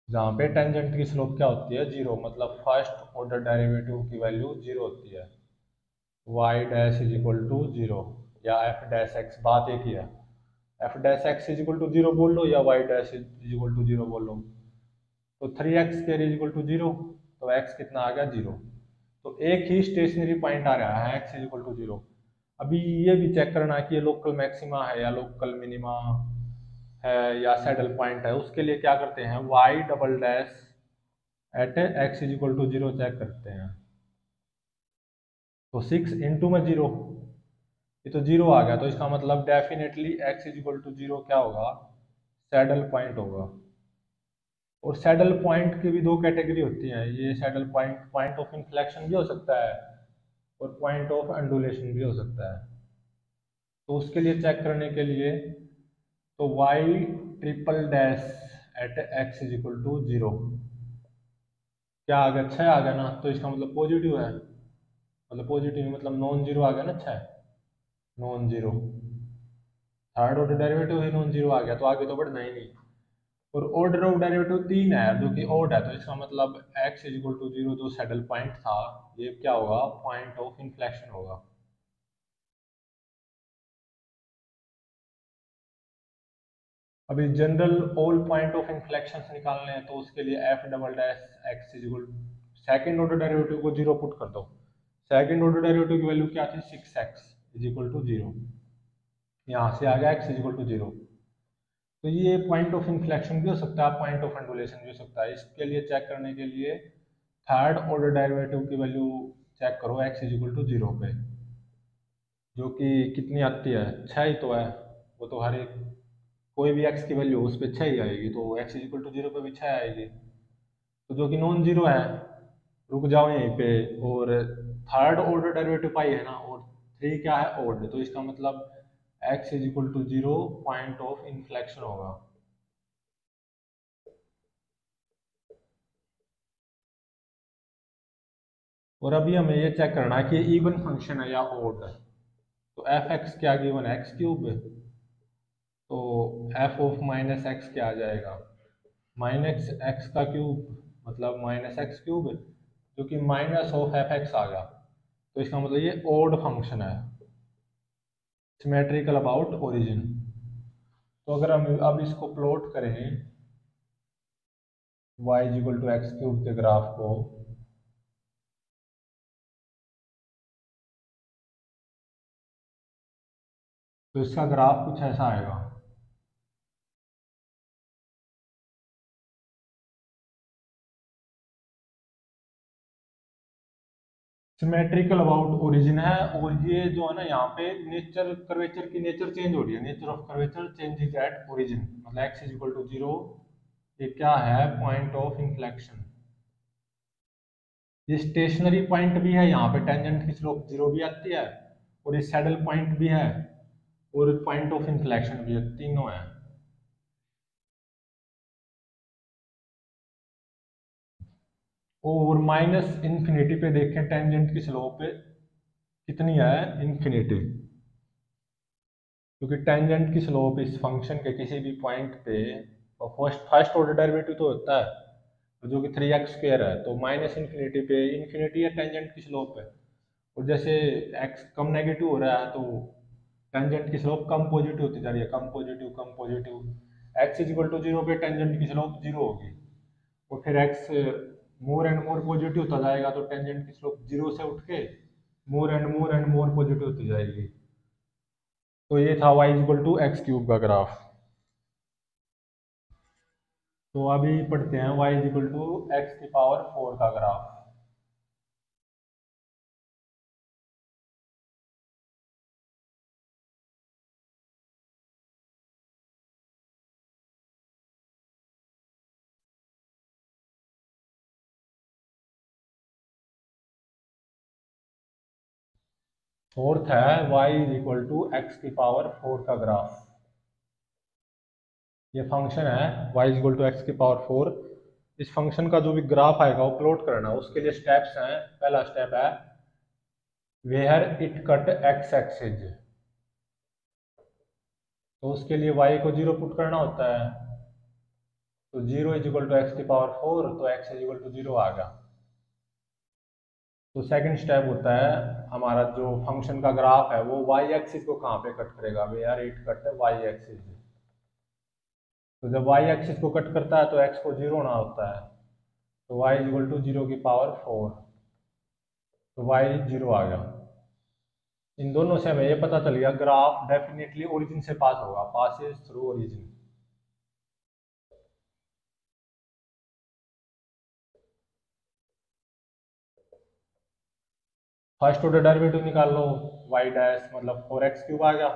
जहाँ पे टेंजेंट की स्लोप क्या होती है, जीरो, मतलब फर्स्ट ऑर्डर डेरिवेटिव की वैल्यू जीरो होती है। Y dash is equal to zero या एफ डैश एक्स, बात एक ही है। F dash x is equal to zero बोल लो या y dash is equal to zero बोल लो। तो 3x square is equal to zero, तो x कितना आ गया, जीरो। तो एक ही स्टेशनरी पॉइंट आ रहा है x is equal to zero. अभी ये भी चेक करना कि ये लोकल मैक्सिमा है या लोकल मिनिमा है या सैडल पॉइंट है। उसके लिए क्या करते हैं, y double dash at x is equal to zero check करते हैं। तो 6 इंटू में जीरो, ये तो जीरो आ गया, तो इसका मतलब definitely x is equal to zero क्या होगा, सैडल पॉइंट होगा। और सैडल पॉइंट की भी दो कैटेगरी होती है, ये saddle point point of inflection भी हो सकता है और पॉइंट ऑफ एंडुलेशन भी हो सकता है। तो उसके लिए चेक करने के लिए, तो y triple dash at x is equal to zero क्या आ गया, 6 आ गया ना, तो इसका मतलब पॉजिटिव है, मतलब पॉजिटिव मतलब नॉन जीरो आ गया ना, 6 non zero. Third order derivative ही नॉन जीरो आ गया, तो आगे तो बढ़ना ही नहीं। और ऑर्डर ऑफ डेरिवेटिव 3 है जो कि ऑड है, तो इसका मतलब x is equal to zero जो सैडल पॉइंट था, ये क्या होगा, पॉइंट ऑफ इन्फ्लेक्शन होगा। अभी general all point of inflection निकालने हैं, तो उसके लिए f double dash x is equal, second order derivative को जीरो पुट कर दो। सेकेंड ऑर्डर डेरिवेटिव की वैल्यू क्या थी, 6x is equal to zero, यहाँ से आ गया x is equal to zero. तो ये पॉइंट ऑफ इन्फ्लेक्शन भी हो सकता है, पॉइंट ऑफ एंडुलेशन भी हो सकता है। इसके लिए चेक करने के लिए थर्ड ऑर्डर डेरिवेटिव की वैल्यू चेक करो x is equal to zero पे, जो कि कितनी आती है, 6 ही तो है। वो तो हर एक कोई भी x की वैल्यू उस पर 6 ही आएगी, तो x is equal to zero पे भी 6 आएगी, तो जो कि नॉन जीरो है। रुक जाओ यहीं पे, और थर्ड ऑर्डर डेरिवेटिव पाई है ना, और 3 क्या है, ऑड, तो इसका मतलब x is equal to zero point of inflection होगा। और अभी हमें ये चेक करना है कि इवन फंक्शन है या ऑड। तो एफ एक्स क्या गिवन है, एक्स क्यूब, तो एफ ऑफ माइनस एक्स क्या आ जाएगा, माइनस एक्स का क्यूब, मतलब माइनस एक्स क्यूब, जो कि माइनस ऑफ एफ एक्स आ गया, तो इसका मतलब ये ऑड फंक्शन है, सिमेट्रिकल अबाउट ओरिजिन। तो अगर हम अब इसको प्लॉट करें y is equal to x cube के ग्राफ को, तो इसका ग्राफ कुछ ऐसा आएगा। सिमेट्रिकल अबाउट ओरिजिन है, और ये जो है ना, यहाँ पे नेचर कर्वेचर की नेचर चेंज हो रही है, nature of curvature changes at origin, मतलब x is equal to zero, ये क्या है, पॉइंट ऑफ इन्फ्लेक्शन। ये स्टेशनरी पॉइंट भी है, यहाँ पे टेंजेंट की स्लोप जीरो भी आती है, और ये सैडल पॉइंट भी है, और पॉइंट ऑफ इन्फ्लेक्शन भी है, तीनों है। और माइनस इन्फिनिटी पे देखें टेंजेंट की स्लोप कितनी है, इन्फिनिटी, क्योंकि टेंजेंट की स्लोप इस फंक्शन के किसी भी पॉइंट पे, और फर्स्ट फर्स्ट ऑर्डर डेरिवेटिव तो होता है जो कि 3x स्क्वायर है, तो माइनस इन्फिनिटी पे इन्फिनिटी है टेंजेंट की स्लोप है। और जैसे x कम नेगेटिव हो रहा है, तो टेंजेंट की स्लोप कम पॉजिटिव होती जा रही है, कम पॉजिटिव कम positive, x is equal to zero पे टेंजेंट की स्लोप जीरो होगी, और फिर x more and more positive होता जाएगा, तो टेंजेंट की स्लोप जीरो से उठ के मोर एंड मोर पॉजिटिव होती जाएगी। तो ये था y equal to x cube का ग्राफ। तो अभी पढ़ते हैं y इक्वल टू एक्स की पावर 4 का ग्राफ। फोर्थ है y is equal to x की पावर 4 का ग्राफ। ये फंक्शन है y is equal to x की पावर 4। इस फंक्शन का जो भी ग्राफ आएगा वो प्लॉट करना है। उसके लिए स्टेप्स हैं। पहला स्टेप है where it cut x axis, तो उसके लिए y को 0 पुट करना होता है। तो 0 इज इक्वल टू एक्स की पावर 4, तो x इज इक्वल टू 0 आ गया। तो सेकंड स्टेप होता है हमारा जो फंक्शन का ग्राफ है वो y एक्सिस को कहाँ पे कट करेगा, where it cut y axis. तो जब y एक्सिस को कट करता है तो x को 0 होना होता है। तो y इज इक्वल टू 0 की पावर 4, तो y 0 आ गया। इन दोनों से हमें ये पता चल गया ग्राफ डेफिनेटली ओरिजिन से पास होगा, passes through origin. First order derivative निकाल लो, y डैश मतलब 4x क्यूब आ गया।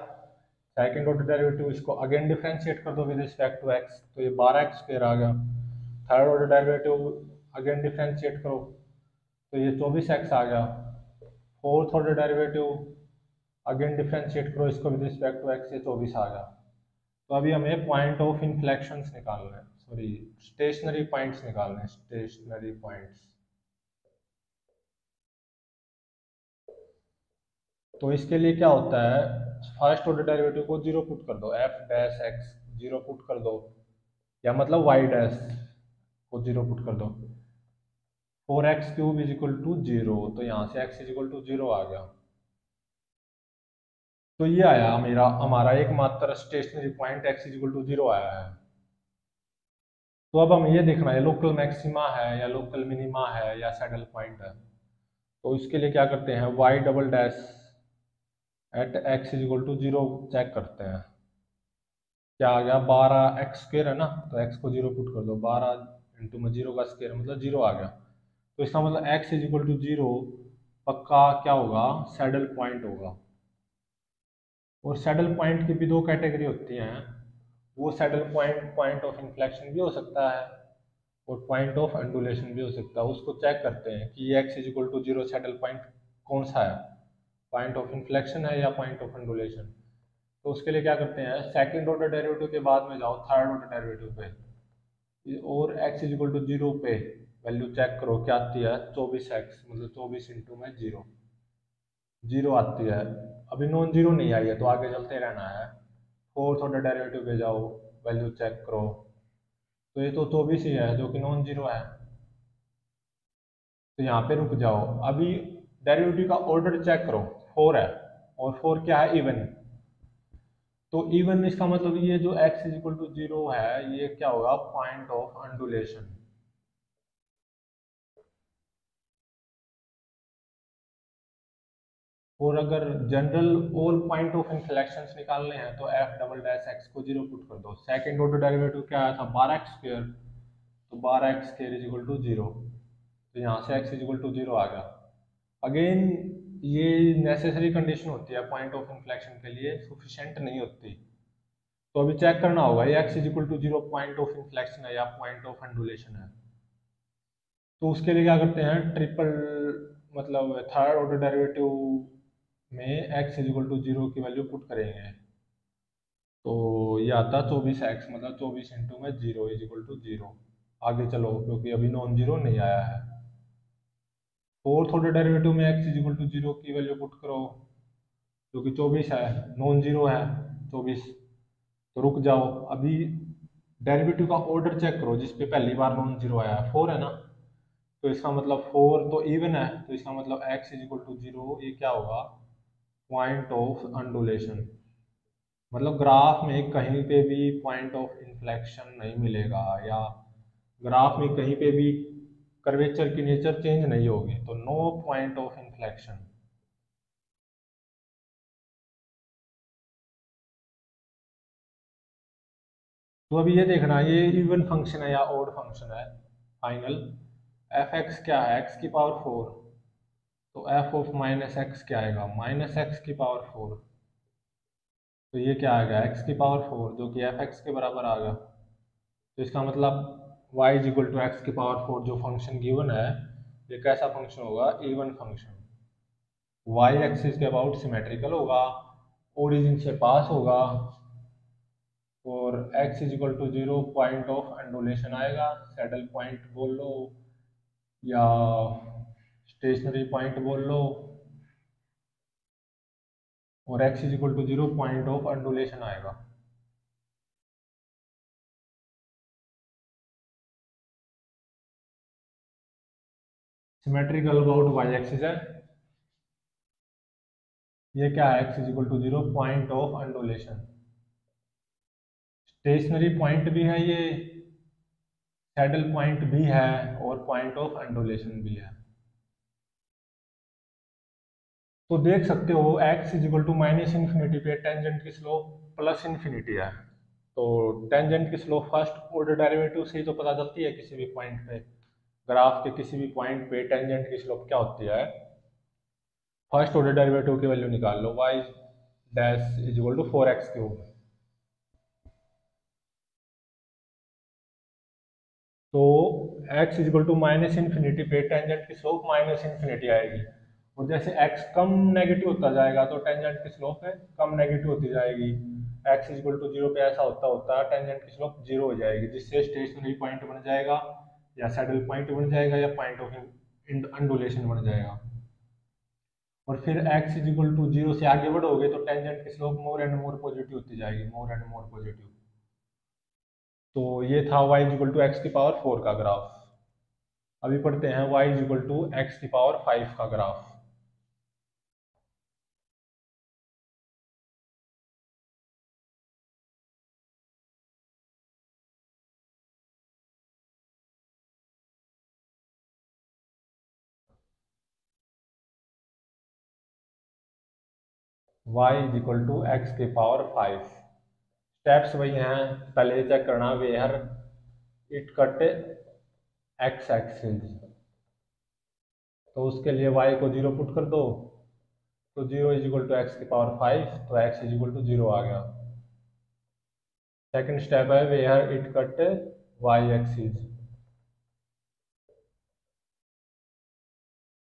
सेकंड ऑर्डर डेरिवेटिव इसको अगेन डिफरेंशिएट कर दो विद रिस्पेक्ट टू x, तो ये 12x स्क्वायर आ गया। Third order derivative again differentiate करो तो ये 24x आ गया। Fourth order derivative again differentiate करो इसको विद रिस्पेक्ट टू x, ये 24 आ गया। तो अभी हमें पॉइंट ऑफ इन्फ्लेक्शंस निकालना है, सॉरी स्टेशनरी पॉइंट्स निकालने हैं, स्टेशनरी पॉइंट्स। तो इसके लिए क्या होता है, फर्स्ट ऑर्डर डेरिवेटिव को 0 पुट कर दो, एफ डैश एक्स 0 पुट कर दो, या मतलब वाई डैश को 0 पुट कर दो। 4x cube is equal to 0, तो यहाँ से x इज इक्वल टू 0 आ गया। तो ये आया मेरा हमारा एकमात्र stationary point x is equal to 0 आया है। तो अब हमें ये देखना है लोकल मैक्सिमा है या लोकल मिनिमा है या सैडल पॉइंट है। तो इसके लिए क्या करते हैं, y double dash at x is equal to 0 check करते हैं। क्या आ गया, 12x स्क्वायर है ना, तो x को 0 पुट कर दो, 12 इंटू में 0 का स्क्वायर मतलब 0 आ गया। तो इसका मतलब x इज इक्वल टू 0 पक्का क्या होगा, सैडल पॉइंट होगा। और सैडल पॉइंट की भी दो कैटेगरी होती हैं, वो saddle point point of inflection भी हो सकता है और पॉइंट ऑफ अंडुलेशन भी हो सकता है। उसको चेक करते हैं कि x is equal to 0 saddle point कौन सा है, पॉइंट ऑफ इन्फ्लेक्शन है या पॉइंट ऑफ अंडुलेशन। तो उसके लिए क्या करते हैं, सेकंड ऑर्डर डेरिवेटिव के बाद में जाओ थर्ड ऑर्डर डेरिवेटिव पे, और x इज इक्वल टू 0 पे वैल्यू चेक करो क्या आती है, 24x मतलब 24 इंटू में 0, 0 आती है। अभी नॉन जीरो नहीं आई है तो आगे चलते रहना है। फोर्थ ऑर्डर डेरिवेटिव पे जाओ, वैल्यू चेक करो, तो ये तो 24 ही है जो कि नॉन जीरो है, तो यहाँ पे रुक जाओ। अभी डेरिवेटिव का ऑर्डर चेक करो, 4 है और 4 क्या है, इवन। तो इवन इसका मतलब ये जो x इज इक्वल टू 0 है ये क्या होगा, पॉइंट ऑफ अंडुलेशन। और अगर जनरल और पॉइंट ऑफ इन्फ्लेक्शन निकालने हैं तो f डबल डैश x को 0 पुट कर दो। सेकंड ऑर्डर डेरिवेटिव क्या आया था, 12x स्क्वायर, तो 12x square is equal to 0, तो यहाँ से x इज इक्वल टू 0 आ गया। अगेन ये नेसेसरी कंडीशन होती है पॉइंट ऑफ इन्फ्लेक्शन के लिए, सफिशिएंट नहीं होती। तो अभी चेक करना होगा ये x is equal to 0 point of inflection है या पॉइंट ऑफ अंडुलेशन है। तो उसके लिए क्या करते हैं, ट्रिपल मतलब थर्ड ऑर्डर डेरिवेटिव में x इज इक्वल टू 0 की वैल्यू पुट करेंगे, तो ये आता है 24x मतलब 24 इंटू में 0 इज इक्वल टू 0। आगे चलो क्योंकि अभी नॉन जीरो नहीं आया है। फोर्थ ऑर्डर डेरिवेटिव में x इज इक्वल टू 0 की वैल्यू पुट करो, जो कि 24 है, नॉन जीरो है 24। तो रुक जाओ, अभी डेरिवेटिव का ऑर्डर चेक करो जिसपे पहली बार नॉन जीरो आया है, 4 है ना, तो इसका मतलब 4 तो इवन है, तो इसका मतलब x इज इक्वल टू 0 ये क्या होगा, पॉइंट ऑफ अंडुलेशन। मतलब ग्राफ में कहीं पे भी पॉइंट ऑफ इन्फ्लेक्शन नहीं मिलेगा या ग्राफ में कहीं पे भी कर्वेचर की नेचर चेंज नहीं होगी, तो नो पॉइंट ऑफ इन्फ्लेक्शन। तो अभी ये देखना ये इवन फंक्शन है या ऑड फंक्शन है। फाइनल एफ एक्स क्या है, एक्स की पावर 4, तो एफ ऑफ माइनस एक्स क्या आएगा, माइनस एक्स की पावर 4, तो ये क्या आ गया, एक्स की पावर 4 जो कि एफ एक्स के बराबर आ गया। तो इसका मतलब y is equal to x की पावर 4 जो फंक्शन गिवन है ये कैसा फंक्शन होगा, इवन फंक्शन। वाई एक्सिस के अबाउट सिमेट्रिकल होगा, ओरिजिन से पास होगा, और x is equal to 0 point of undulation आएगा, सैडल पॉइंट बोल लो या स्टेशनरी पॉइंट बोल लो, और x is equal to 0 point of undulation आएगा। सिमेट्रिकल अबाउट वाई एक्सिस है, ये क्या है, x is equal to 0 point of undulation. Stationary point भी है ये, सैडल पॉइंट भी है, और पॉइंट ऑफ अंडुलेशन भी है। तो देख सकते हो x is equal to minus infinity पे टेंजेंट की स्लोप प्लस इन्फिनिटी है। तो टेंजेंट की स्लोप फर्स्ट ऑर्डर डेरिवेटिव से ही तो पता चलती है, किसी भी पॉइंट पे, ग्राफ के किसी भी पॉइंट पे टेंजेंट की स्लोप क्या होती है। फर्स्ट ऑर्डर डेरिवेटिव की वैल्यू निकाल लो, y dash is equal to 4x cube. तो x is equal to minus infinity पे टेंजेंट की स्लोप माइनस इन्फिनिटी आएगी, और जैसे x कम नेगेटिव होता जाएगा तो टेंजेंट की स्लोप है कम नेगेटिव होती जाएगी। x इज इक्वल टू 0 पे ऐसा होता होता टेंजेंट की स्लोप 0 हो जाएगी, जिससे स्टेशनरी पॉइंट बन जाएगा, या सैडल पॉइंट बन जाएगा, या पॉइंट ऑफ अंडुलेशन बन जाएगा। और फिर x इज इक्वल टू 0 से आगे बढ़ोगे तो टेंजेंट की slope more and more positive होती जाएगी, मोर एंड मोर पॉजिटिव। तो ये था y is equal to x की पावर 4 का ग्राफ। अभी पढ़ते हैं y is equal to x की पावर 5 का graph. y is equal to x की पावर 5। स्टेप्स वही हैं, पहले ये चेक करना where it cut x axis. तो उसके लिए y को 0 पुट कर दो, तो 0 इज इक्वल टू एक्स की पावर 5, तो x इज इक्वल टू 0 आ गया। सेकंड स्टेप है where it cut y axis.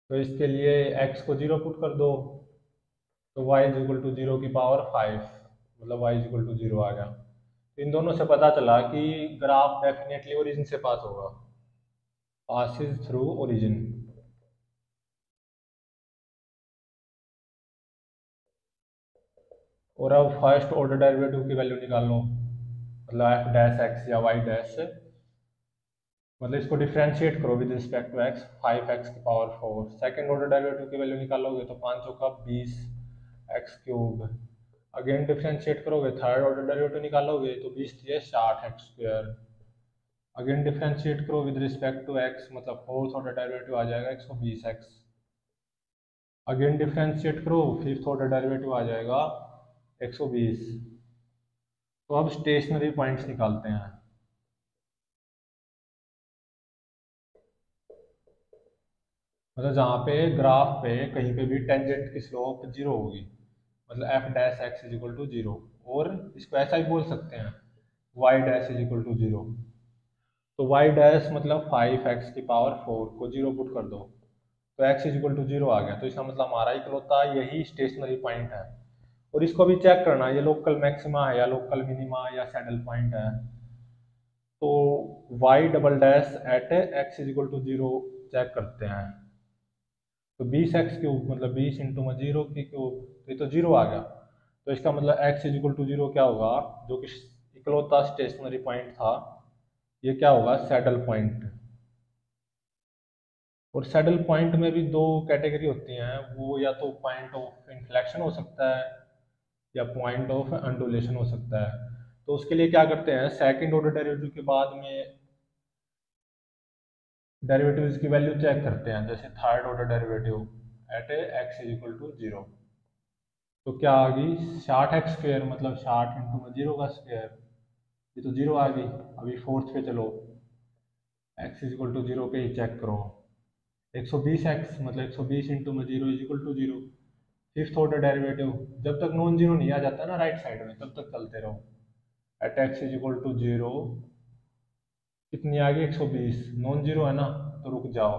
तो इसके लिए x को 0 पुट कर दो, तो y इज इक्वल टू 0 की पावर 5, मतलब y इज इक्वल टू 0 आ गया। तो इन दोनों से पता चला कि ग्राफ डेफिनेटली ओरिजिन से पास होगा, पासिस थ्रू ओरिजिन। और अब फर्स्ट ऑर्डर डेरिवेटिव की वैल्यू निकाल लो, मतलब एफ डैश एक्स या वाई डैश, मतलब इसको डिफ्रेंशिएट करो with respect to x, 5x की पावर 4। सेकंड ऑर्डर डेरिवेटिव की वैल्यू निकालोगे तो 5 का 20 एक्स क्यूब। अगेन डिफ्रेंशिएट करोगे, थर्ड ऑर्डर डेरिवेटिव निकालोगे तो 20 दिए 60 एक्स स्क्वायर। अगेन डिफ्रेंशिएट करो विद रिस्पेक्ट टू एक्स, मतलब फोर्थ ऑर्डर डेरिवेटिव आ जाएगा 120 एक्स। अगेन डिफ्रेंशिएट करो, फिफ्थ ऑर्डर डेरिवेटिव आ जाएगा 120। तो अब स्टेशनरी पॉइंट्स निकालते हैं। मतलब जहाँ पे ग्राफ पे कहीं पे भी टेंजेंट की स्लोप 0 होगी, मतलब f dash x is equal to 0, और इसको ऐसा भी बोल सकते हैं y dash is equal to 0। तो वाई डैश मतलब 5x की पावर 4 को 0 पुट कर दो, तो x इज इक्वल टू 0 आ गया। तो इसका मतलब हमारा इकलौता यही स्टेशनरी पॉइंट है। और इसको भी चेक करना ये लोकल मैक्सिमा है या लोकल मिनिमा या सैडल पॉइंट है। तो y double dash at x is equal to 0 check करते हैं। तो 20x क्यूब मतलब 20 इंटू में 0 की क्यूब, तो ये तो 0 आ गया। तो इसका मतलब x इज इक्वल टू 0 क्या होगा, जो कि इकलौता स्टेशनरी पॉइंट था, ये क्या होगा, सैडल पॉइंट। और सैडल पॉइंट में भी दो कैटेगरी होती हैं, वो या तो पॉइंट ऑफ इन्फ्लेक्शन हो सकता है या पॉइंट ऑफ अंडुलेशन हो सकता है। तो उसके लिए क्या करते हैं, सेकंड ऑर्डर डेरिवेटिव के बाद में डेरिवेटिव्स की वैल्यू चेक करते हैं, जैसे third order derivative at x is equal to 0। तो क्या आ गई 60x स्क्वायर, मतलब 60 इंटू में 0 का स्क्वायर, ये तो 0 आ गई। अभी फोर्थ पे चलो, x इज इक्वल टू 0 पे ही चेक करो, 120x मतलब 120 इंटू में 0 is equal to 0। Fifth order derivative, जब तक नॉन जीरो नहीं आ जाता ना राइट साइड में, तब तक चलते रहो। At x is equal to 0, कितनी आ गई 120, नॉन जीरो है ना, तो रुक जाओ।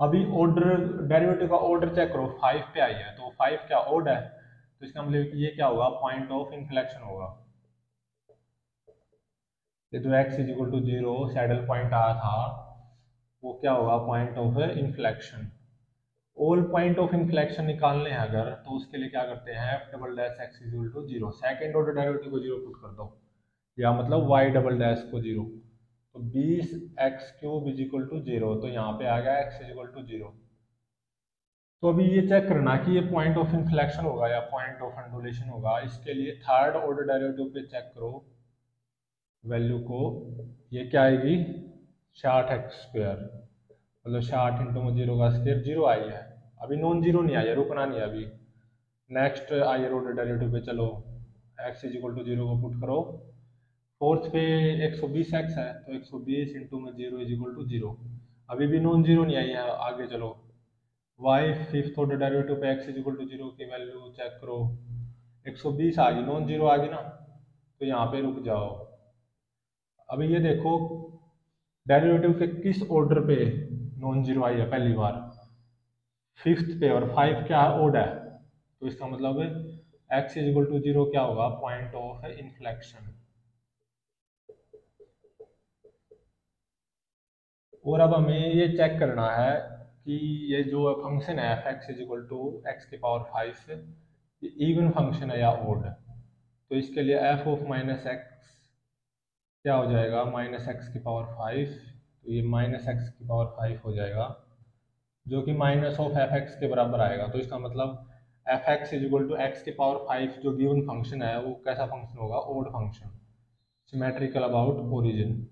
अभी ऑर्डर डेरिवेटिव का ऑर्डर चेक करो, 5 पे आई है, तो 5 क्या ओड है, तो इसका मतलब ये क्या होगा, पॉइंट ऑफ इन्फ्लेक्शन होगा। ये तो x is equal to 0 saddle point आया था, वो क्या होगा, point of inflection. All point of inflection निकालने हैं अगर, तो उसके लिए क्या करते हैं, f double dash x is equal to 0, second order derivative को 0 पुट कर दो, या मतलब y डबल डैश को 0, तो 20x cube is equal to 0, तो यहाँ पे आ गया x इज इक्वल टू 0। तो अभी ये चेक करना कि ये पॉइंट ऑफ इन्फ्लेक्शन होगा या पॉइंट ऑफ अंडुलेशन होगा। इसके लिए थर्ड ऑर्डर डेरिवेटिव पे चेक करो वैल्यू को, ये क्या आएगी, 60x², मतलब 60 इंटू में 0 का स्क्वायर, 0 आई है, अभी नॉन जीरो नहीं आई है, रुकना नहीं है अभी। नेक्स्ट हायर ऑर्डर डेरिवेटिव पे चलो, x इज इक्वल टू 0 को पुट करो, फोर्थ पे 120x है, तो 120 इंटू में 0 इज इक्वल टू 0, अभी भी नॉन जीरो नहीं आई है, आगे चलो। y फिफ्थ ऑर्डर डेरिवेटिव पे x इज इक्वल टू 0 की वैल्यू चेक करो, 120 आ गई, नॉन जीरो आ गई ना, तो यहाँ पे रुक जाओ। अभी ये देखो डेरिवेटिव के किस ऑर्डर पे नॉन जीरो आई है, पहली बार फिफ्थ पे, और 5 क्या ओड है, तो इसका मतलब x इज इक्वल टू 0 क्या होगा, पॉइंट ऑफ इन्फ्लेक्शन। और अब हमें ये चेक करना है कि ये जो फंक्शन है f x is equal to x की पावर 5, ये इवन फंक्शन है या ओड, तो इसके लिए एफ ऑफ माइनस एक्स क्या हो जाएगा, माइनस एक्स की पावर 5, तो ये माइनस एक्स की पावर 5 हो जाएगा, जो कि माइनस ऑफ एफ एक्स के बराबर आएगा। तो इसका मतलब f x is equal to x की पावर 5 जो गिवन फंक्शन है वो कैसा फंक्शन होगा, odd function, symmetrical about origin,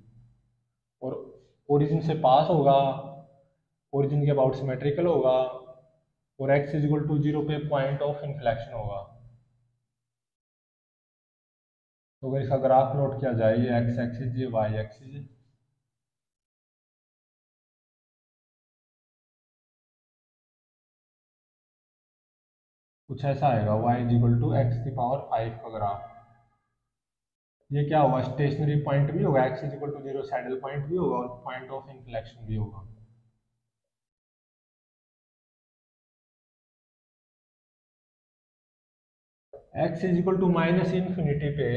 और ओरिजिन से पास होगा, ओरिजिन के अबाउट सिमेट्रिकल होगा, और x इज इक्वल टू 0 पे पॉइंट ऑफ इन्फ्लेक्शन होगा। तो अगर इसका ग्राफ नोट किया जाए, ये x एक्सिस, ये y एक्सिस, कुछ ऐसा आएगा, y is equal to x की पावर 5 का ग्राफ। ये क्या होगा, स्टेशनरी पॉइंट भी होगा, x is equal to 0 saddle point भी होगा, और पॉइंट ऑफ इन्फ्लेक्शन भी होगा। x is equal to minus infinity पे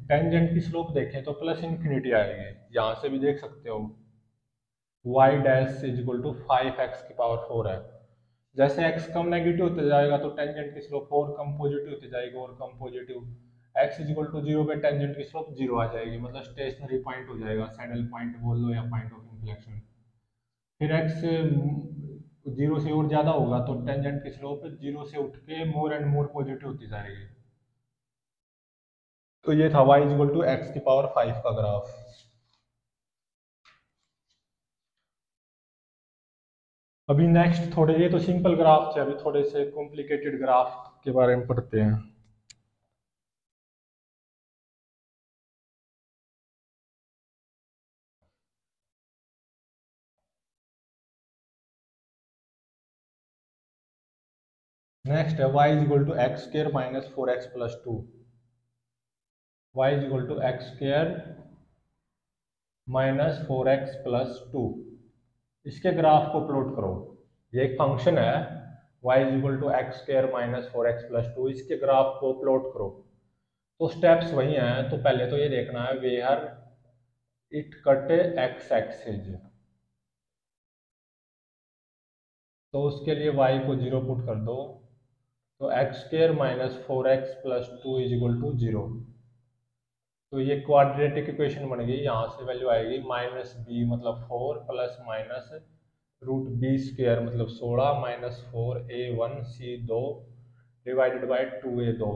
टेंजेंट की स्लोप देखें तो प्लस इन्फिनिटी आएगी, यहाँ से भी देख सकते हो, y dash is equal to 5x की पावर 4 है। जैसे x कम नेगेटिव होते जाएगा तो टेंजेंट की स्लोप और कम पॉजिटिव होती जाएगी, और कम positive, x is equal to 0 पे टेंजेंट की स्लोप 0 आ जाएगी, मतलब स्टेशनरी पॉइंट हो जाएगा, सैडल पॉइंट बोल लो या पॉइंट ऑफ इन्फ्लेक्शन। फिर x 0 से और ज़्यादा होगा तो टेंजेंट की स्लोप 0 से उठ के मोर एंड मोर पॉजिटिव होती जाएगी। तो ये था y is equal to x की पावर 5 का ग्राफ। अभी नेक्स्ट थोड़े, ये तो सिंपल ग्राफ थे, अभी थोड़े से कॉम्प्लिकेटेड ग्राफ के बारे में पढ़ते हैं। नेक्स्ट है y is equal to x square minus 4x plus 2, y is equal to x square minus 4x plus 2, इसके ग्राफ को प्लॉट करो। ये एक फंक्शन है y is equal to x square minus 4x plus 2, इसके graph को plot करो। तो स्टेप्स वही हैं, तो पहले तो ये देखना है where it cut x axis, तो उसके लिए y को 0 पुट कर दो, तो x square minus 4x plus 2 is equal to 0। तो ये क्वाड्रेटिक इक्वेशन बन गई, यहाँ से वैल्यू आएगी माइनस बी मतलब 4 plus minus root b square मतलब 16 minus 4a1 c2 divided by 2a2।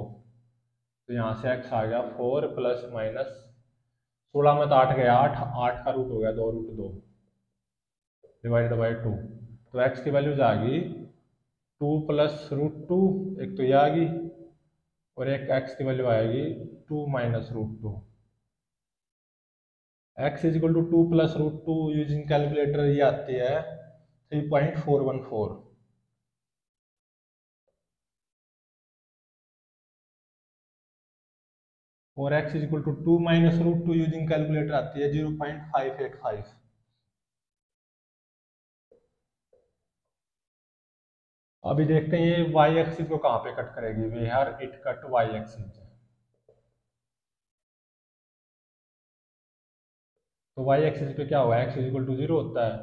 तो यहाँ से x आ गया 4 प्लस माइनस 16 में तो 8 गया, 8 का रूट हो गया 2 रूट 2 डिवाइडेड बाई 2, तो x की वैल्यूज आ गई 2 प्लस रूट 2, एक तो ये आ गई, और एक x की वैल्यू आएगी 2 minus root 2। x is equal to 2 plus root 2 using calculator ये आती है 3.414, और x is equal to 2 minus root 2 using calculator आती है 0.585। अभी देखते हैं ये वाई एक्सिस को कहाँ पे कट करेगी, where it cut y axis. तो वाई एक्सिस पे क्या होगा, x is equal to zero होता है,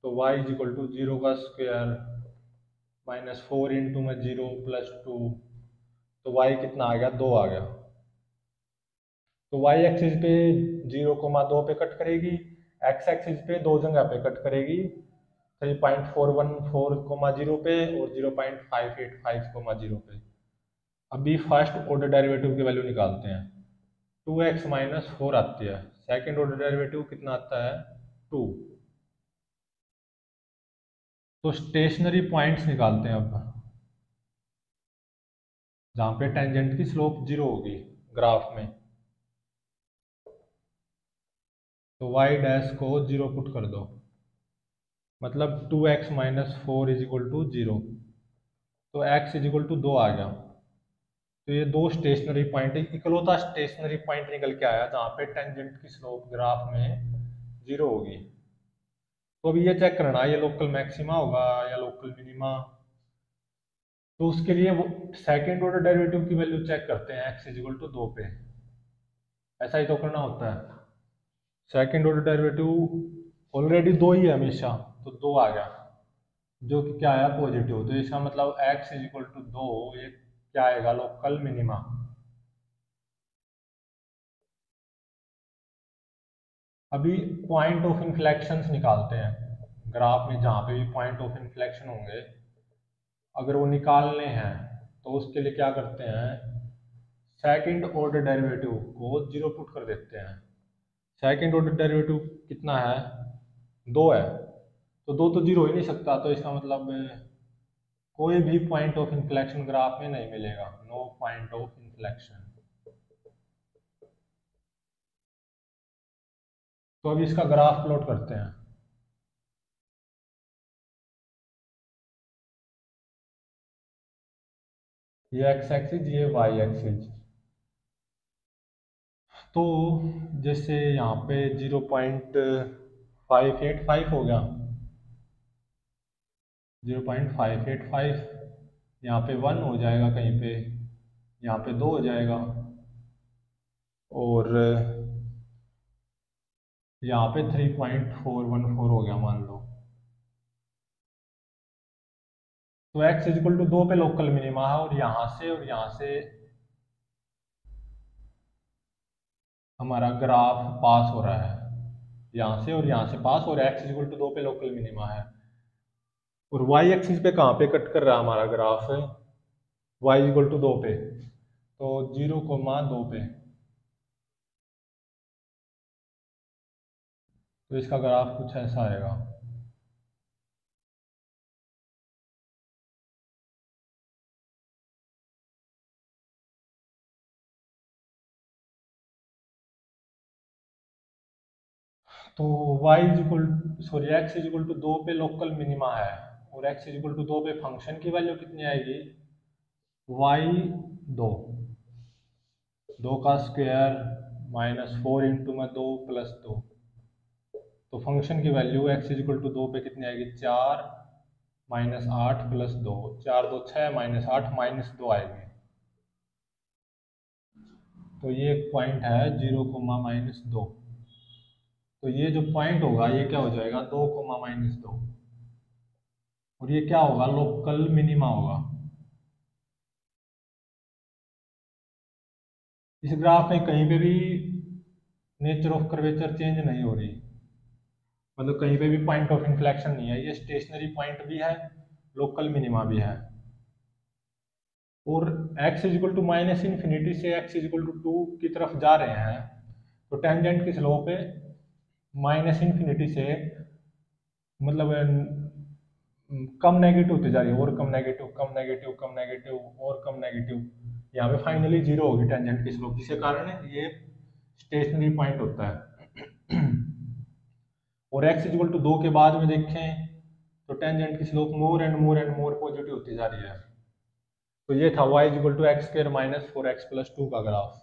तो y is equal to zero का स्क्वायर माइनस फोर इंटू में जीरो प्लस टू, तो वाई कितना आ गया, दो आ गया। तो वाई एक्सिस पे जीरो कोमा दो पे कट करेगी, एक्स एक्सिस पे दो जगह पे कट करेगी, 3.414 कोमा जीरो पे और 0.585 कोमा जीरो पे। अभी फर्स्ट ऑर्डर डेरिवेटिव की वैल्यू निकालते हैं, टू एक्स माइनस फोर आती है, सेकेंड ऑर्डर डेरिवेटिव कितना आता है, टू। तो स्टेशनरी पॉइंट्स निकालते हैं अब, जहाँ पे टेंजेंट की स्लोप जीरो होगी ग्राफ में। तो वाई डैश को जीरो पुट कर दो, मतलब two x minus four is equal to zero, तो एक्स इज इक्वल टू दो आ गया। तो ये दो स्टेशनरी पॉइंट, इकलौता स्टेशनरी पॉइंट निकल के आया जहाँ पे टेंजेंट की स्लोप ग्राफ में जीरो होगी। तो अभी ये चेक करना ये लोकल मैक्सिमा होगा या लोकल मिनिमा। तो उसके लिए वो सेकेंड ऑर्डर डेरिवेटिव की वैल्यू चेक करते हैं एक्स इज इक्वल टू दो पे, ऐसा ही तो करना होता है। सेकेंड ऑर्डर डेरिवेटिव ऑलरेडी दो ही है हमेशा, तो दो आ गया, जो कि क्या आया, पॉजिटिव। तो इसका मतलब एक्स इज इक्वल टू दो, ये क्या आएगा, लोकल मिनिमा। अभी पॉइंट ऑफ इन्फ्लेक्शन निकालते हैं ग्राफ में, जहाँ पे भी पॉइंट ऑफ इन्फ्लेक्शन होंगे अगर वो निकालने हैं, तो उसके लिए क्या करते हैं, सेकंड ऑर्डर डेरिवेटिव को जीरो पुट कर देते हैं। सेकंड ऑर्डर डेरिवेटिव कितना है, दो है, तो दो तो जीरो हो ही नहीं सकता, तो इसका मतलब कोई भी पॉइंट ऑफ इन्फ्लेक्शन ग्राफ में नहीं मिलेगा, नो पॉइंट ऑफ इन्फ्लेक्शन। तो अभी इसका ग्राफ प्लॉट करते हैं। ये एक्स एक्सिस, ये वाई एक्सिस। तो जैसे यहाँ पे 0.585 हो गया, 0.585, यहाँ पे वन हो जाएगा कहीं पे, यहाँ पे दो हो जाएगा, और यहाँ पे 3.414 हो गया मान लो। तो x इज इक्वल टू दो पे लोकल मिनिमा है, और यहाँ से हमारा ग्राफ पास हो रहा है, यहाँ से और यहाँ से पास हो रहा है, x इज इक्वल टू दो पे लोकल मिनिमा है। और y एक्सिस पे कहाँ पे कट कर रहा है हमारा ग्राफ है, y इज इक्वल टू दो पे, तो जीरो कोमा दो पे। तो इसका ग्राफ कुछ ऐसा आएगा। तो y is equal, sorry x is equal to दो पे लोकल मिनिमा है, और x इज इक्वल टू दो पे फंक्शन की वैल्यू कितनी आएगी, y दो, दो का स्क्वायर माइनस फोर इंटू में दो प्लस दो, तो फंक्शन की value x is equal to दो पे कितनी आएगी, चार माइनस आठ प्लस दो, चार दो छः माइनस आठ माइनस दो आएगी। तो ये एक पॉइंट है जीरो कोमा माइनस दो, तो ये जो पॉइंट होगा ये क्या हो जाएगा, दो कोमा माइनस दो, और ये क्या होगा, लोकल मिनिमा होगा। इस ग्राफ में कहीं पे भी नेचर ऑफ कर्वेचर चेंज नहीं हो रही, मतलब कहीं पे भी पॉइंट ऑफ इन्फ्लेक्शन नहीं है, ये स्टेशनरी पॉइंट भी है, लोकल मिनिमा भी है। और x is equal to minus infinity से x is equal to two की तरफ जा रहे हैं, तो टेंजेंट की स्लोप है माइनस इन्फिनिटी से, मतलब कम नेगेटिव होती जा रही है, और कम नेगेटिव, कम नेगेटिव, कम नेगेटिव, और कम नेगेटिव, यहाँ पे फाइनली जीरो होगी टेंजेंट की स्लोप, जिसके कारण ये स्टेशनरी पॉइंट होता है। और x इक्वल टू दो के बाद में देखें तो टेंजेंट की slope more and more positive होती जा रही है। तो ये था y equal to x square minus four x plus two का ग्राफ।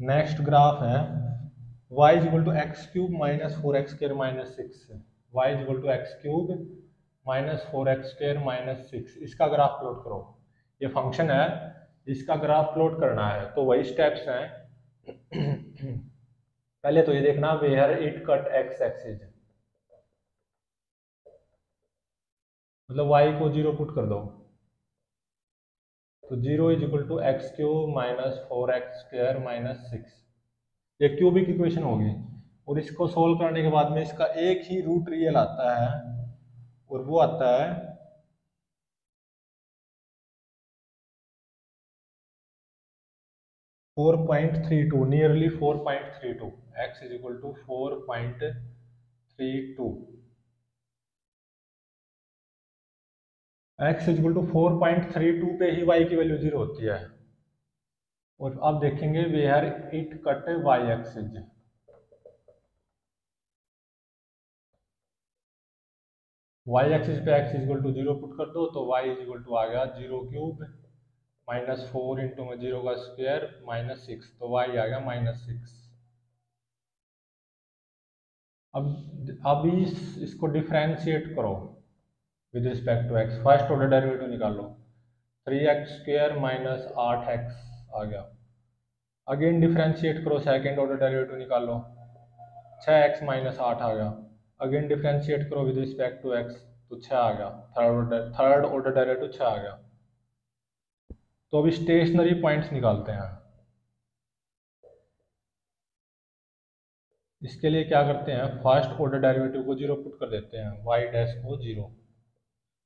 नेक्स्ट ग्राफ है y is equal to x cube minus four x square minus six. Y is equal to x cube minus four x square minus six, इसका graph plot करो। ये function है, इसका graph plot करना है, तो वही स्टेप्स हैं। पहले तो ये देखना where it cut x axis, मतलब y को जीरो पुट कर दो, तो zero is equal to x cube minus four x square minus six, ये क्यूबिक इक्वेशन होगी। और इसको सोल्व करने के बाद में इसका एक ही रूट रियल आता है, और वो आता है 4.32, nearly 4.32, x is equal to 4.32, x is equal to 4.32 पे ही y की वैल्यू जीरो होती है। और अब देखेंगे where it cut y axis, y axis पे x is equal to zero put कर दो, तो y इज इक्वल टू आ गया zero cube minus four into में जीरो का स्क्वायर माइनस सिक्स, तो y आ गया माइनस सिक्स। अब इसको डिफ्रेंशिएट करो with respect to x, first order derivative निकाल लो, थ्री एक्स स्क्वायर माइनस आठ एक्स आ गया। अगेन डिफ्रेंशिएट करो, सेकेंड ऑर्डर डेरिवेटिव निकाल लो, छः एक्स माइनस आठ आ गया। अगेन डिफ्रेंशिएट करो विद रिस्पेक्ट टू x, तो छः आ गया, थर्ड ऑर्डर डेरिवेटिव छः आ गया। तो अभी स्टेशनरी पॉइंट्स निकालते हैं। इसके लिए क्या करते हैं, फर्स्ट ऑर्डर डेरिवेटिव को जीरो पुट कर देते हैं, y डैश को जीरो,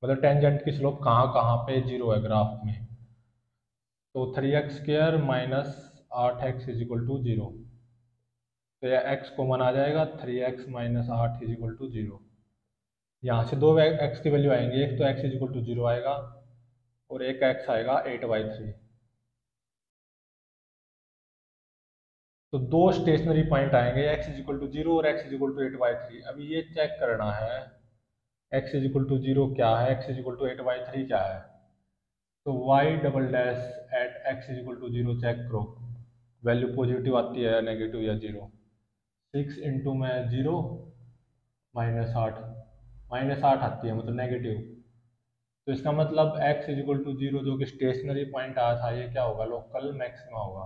मतलब टेंजेंट की स्लोप कहाँ कहाँ पे जीरो है ग्राफ में। तो थ्री एक्स स्क्वायर माइनस आठ x is equal to zero, तो यह x कॉमन आ जाएगा, थ्री एक्स माइनस आठ इज इक्वल टू जीरो। यहाँ से दो x की वैल्यू आएंगी, एक तो x is equal to zero आएगा और एक x आएगा 8/3। तो दो स्टेशनरी पॉइंट आएंगे, x is equal to zero और x इज इक्वल टू 8/3। अभी ये चेक करना है x is equal to zero क्या है, x इज इक्वल टू 8/3 क्या है। तो y double dash at x is equal to zero check करो, वैल्यू पॉजिटिव आती है या नेगेटिव या जीरो। सिक्स इंटू में जीरो माइनस आठ आती है, मतलब नेगेटिव। तो इसका मतलब x is equal to zero जो कि स्टेशनरी पॉइंट आया था, ये क्या होगा, लोकल मैक्सिमा होगा।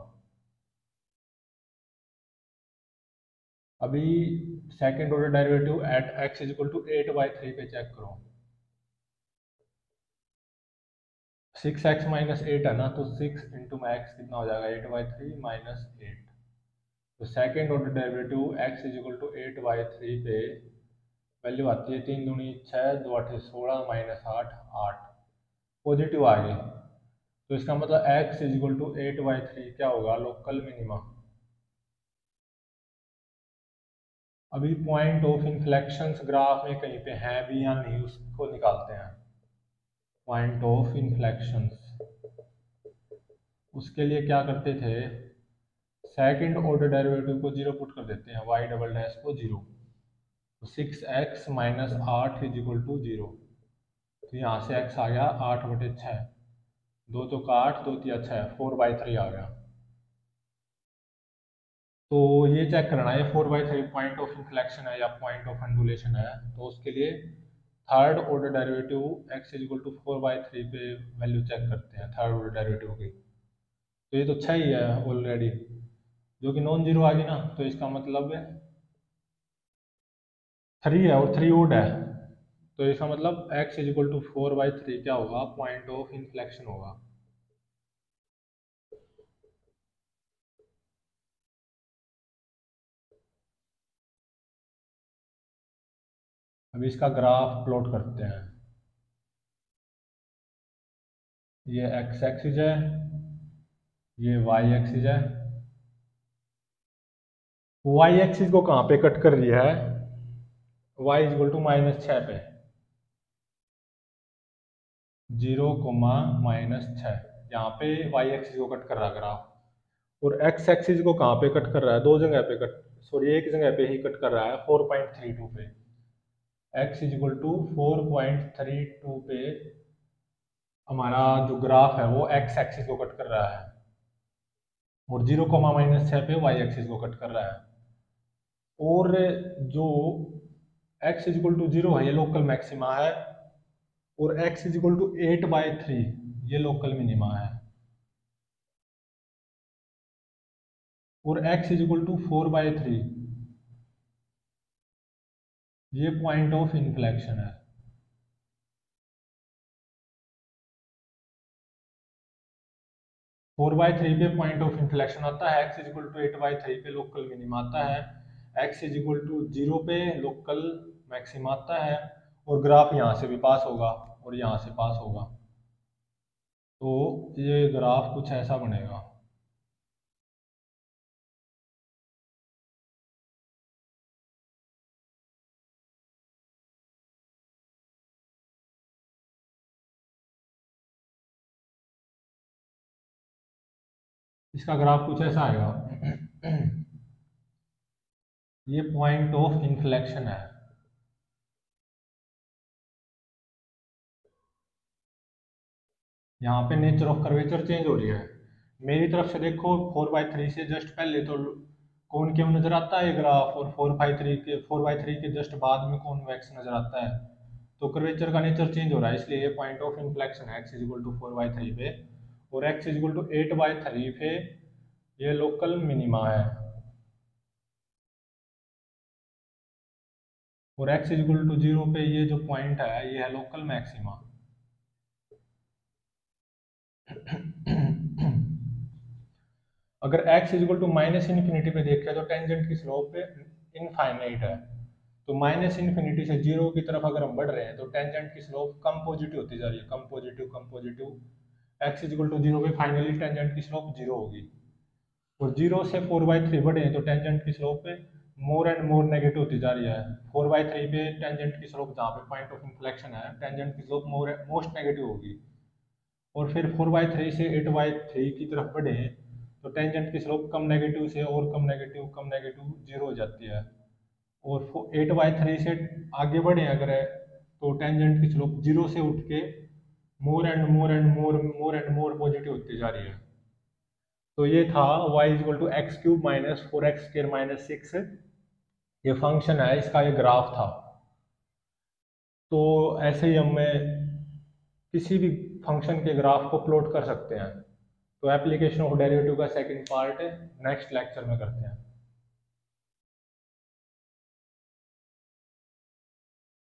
अभी second order derivative at x is equal to 8/3 पे चेक करो, सिक्स एक्स माइनस एट है ना, तो सिक्स इंटू में एक्स कितना हो जाएगा, 8/3 माइनस एट। तो second order derivative x is equal to 8/3 पे वैल्यू आती है तीन दूनी छः, दो आठे 16 माइनस आठ आठ, पॉजिटिव आ गई। तो इसका मतलब x इज इक्वल टू 8/3 क्या होगा, लोकल मिनिमा। अभी पॉइंट ऑफ इन्फ्लेक्शंस ग्राफ में कहीं पे है भी या नहीं, उसको निकालते हैं। पॉइंट ऑफ इन्फ्लेक्शंस, उसके लिए क्या करते थे, सेकंड ऑर्डर डेरिवेटिव को जीरो पुट कर देते हैं, y डबल डैश को जीरो, तो सिक्स एक्स माइनस आठ इज इक्वल टू जीरो। तो यहाँ से x आ गया 8/6, दो तो का 8, दो तिया 6, 4/3 आ गया। तो ये चेक करना है 4/3 पॉइंट ऑफ इन्फ्लेक्शन है या पॉइंट ऑफ अंडुलेशन है। तो उसके लिए third order derivative x is equal to 4/3 पे वैल्यू चेक करते हैं थर्ड ऑर्डर डेरिवेटिव की। तो ये तो 6 ही है ऑलरेडी, जो कि नॉन जीरो आ गई ना, तो इसका मतलब थ्री है और थ्री ओड है। तो इसका मतलब x इज इक्वल टू 4/3 क्या होगा, पॉइंट ऑफ इन्फ्लेक्शन होगा। अभी इसका ग्राफ प्लॉट करते हैं, ये x एक्सिस है, ये y एक्सिस है। y एक्सिस को कहाँ पे कट कर रही है, y is equal to minus 6 पे, 0, माइनस 6, यहाँ पे y एक्सिस को कट कर रहा है ग्राफ। और x एक्सिस को कहाँ पे कट कर रहा है, दो जगह पे कट, सॉरी एक जगह पे ही कट कर रहा है, 4.32 पे। x इज इक्वल टू 4.32 पे हमारा जो ग्राफ है वो x एक्सिस को कट कर रहा है। और 0, -6 पे वाई एक्सिस को कट कर रहा है। और जो x इजिकल टू 0 है ये लोकल मैक्सिमा है, और x इजिकल टू 8/3 ये लोकल मिनिमा है, और x इजिकल टू 4/3 ये पॉइंट ऑफ इन्फ्लेक्शन है। फोर बाई थ्री पे पॉइंट ऑफ इन्फ्लेक्शन आता है, x इजिकल टू 8/3 पे लोकल मिनिमा आता है, x इजिकल टू 0 पे लोकल मैक्सिमा आता है, और ग्राफ यहाँ से भी पास होगा और यहाँ से पास होगा। तो ये ग्राफ कुछ ऐसा बनेगा। इसका ग्राफ कुछ ऐसा आएगा। ये पॉइंट ऑफ इन्फ्लेक्शन है। यहाँ पे नेचर ऑफ कर्वेचर चेंज हो रही है। मेरी तरफ से देखो 4/3 से जस्ट पहले तो कौन क्यों नजर आता है ग्राफ, और 4/3 के जस्ट बाद में कॉन्वेक्स नजर आता है। तो कर्वेचर का नेचर चेंज हो रहा है, इसलिए ये पॉइंट ऑफ इन्फ्लेक्शन है x इजिकल टू 4/3 पे, और x इजिकल टू 8/3 पे ये लोकल मिनिमा है, और x इजिकल टू 0 पे ये जो पॉइंट है ये है लोकल मैक्सिमा। अगर x इजिकल टू -इन्फिनिटी पे देखें तो टेंजेंट की स्लोप इनफाइनाइट है। तो -इन्फिनिटी से 0 की तरफ अगर हम बढ़ रहे हैं तो टेंजेंट की स्लोप कम पॉजिटिव होती जा रही है, कम पॉजिटिव कम पॉजिटिव। x इजिकल टू 0 पे फाइनली टेंजेंट की स्लोप 0 होगी, और 0 से 4/3 बढ़े हैं तो टेंजेंट की slope more and more negative होती जा रही है। 4/3 पे टेंजेंट की स्लोप जहाँ पे पॉइंट ऑफ इन्फ्लेक्शन है, टेंजेंट की स्लोप मोस्ट नेगेटिव होगी, और फिर 4/3 से 8/3 की तरफ बढ़े तो टेंजेंट की स्लोप कम नेगेटिव से और कम नेगेटिव 0 हो जाती है, और 8/3 से आगे बढ़े अगर तो टेंजेंट की स्लोप 0 से उठ के मोर and more and more and more positive होती जा रही है। तो ये था y is equal to x³ - 4x² - 6, ये फंक्शन है, इसका ये ग्राफ था। तो ऐसे ही हम किसी भी फंक्शन के ग्राफ को प्लॉट कर सकते हैं। तो एप्लीकेशन ऑफ डेरिवेटिव का सेकंड पार्ट नेक्स्ट लेक्चर में करते हैं।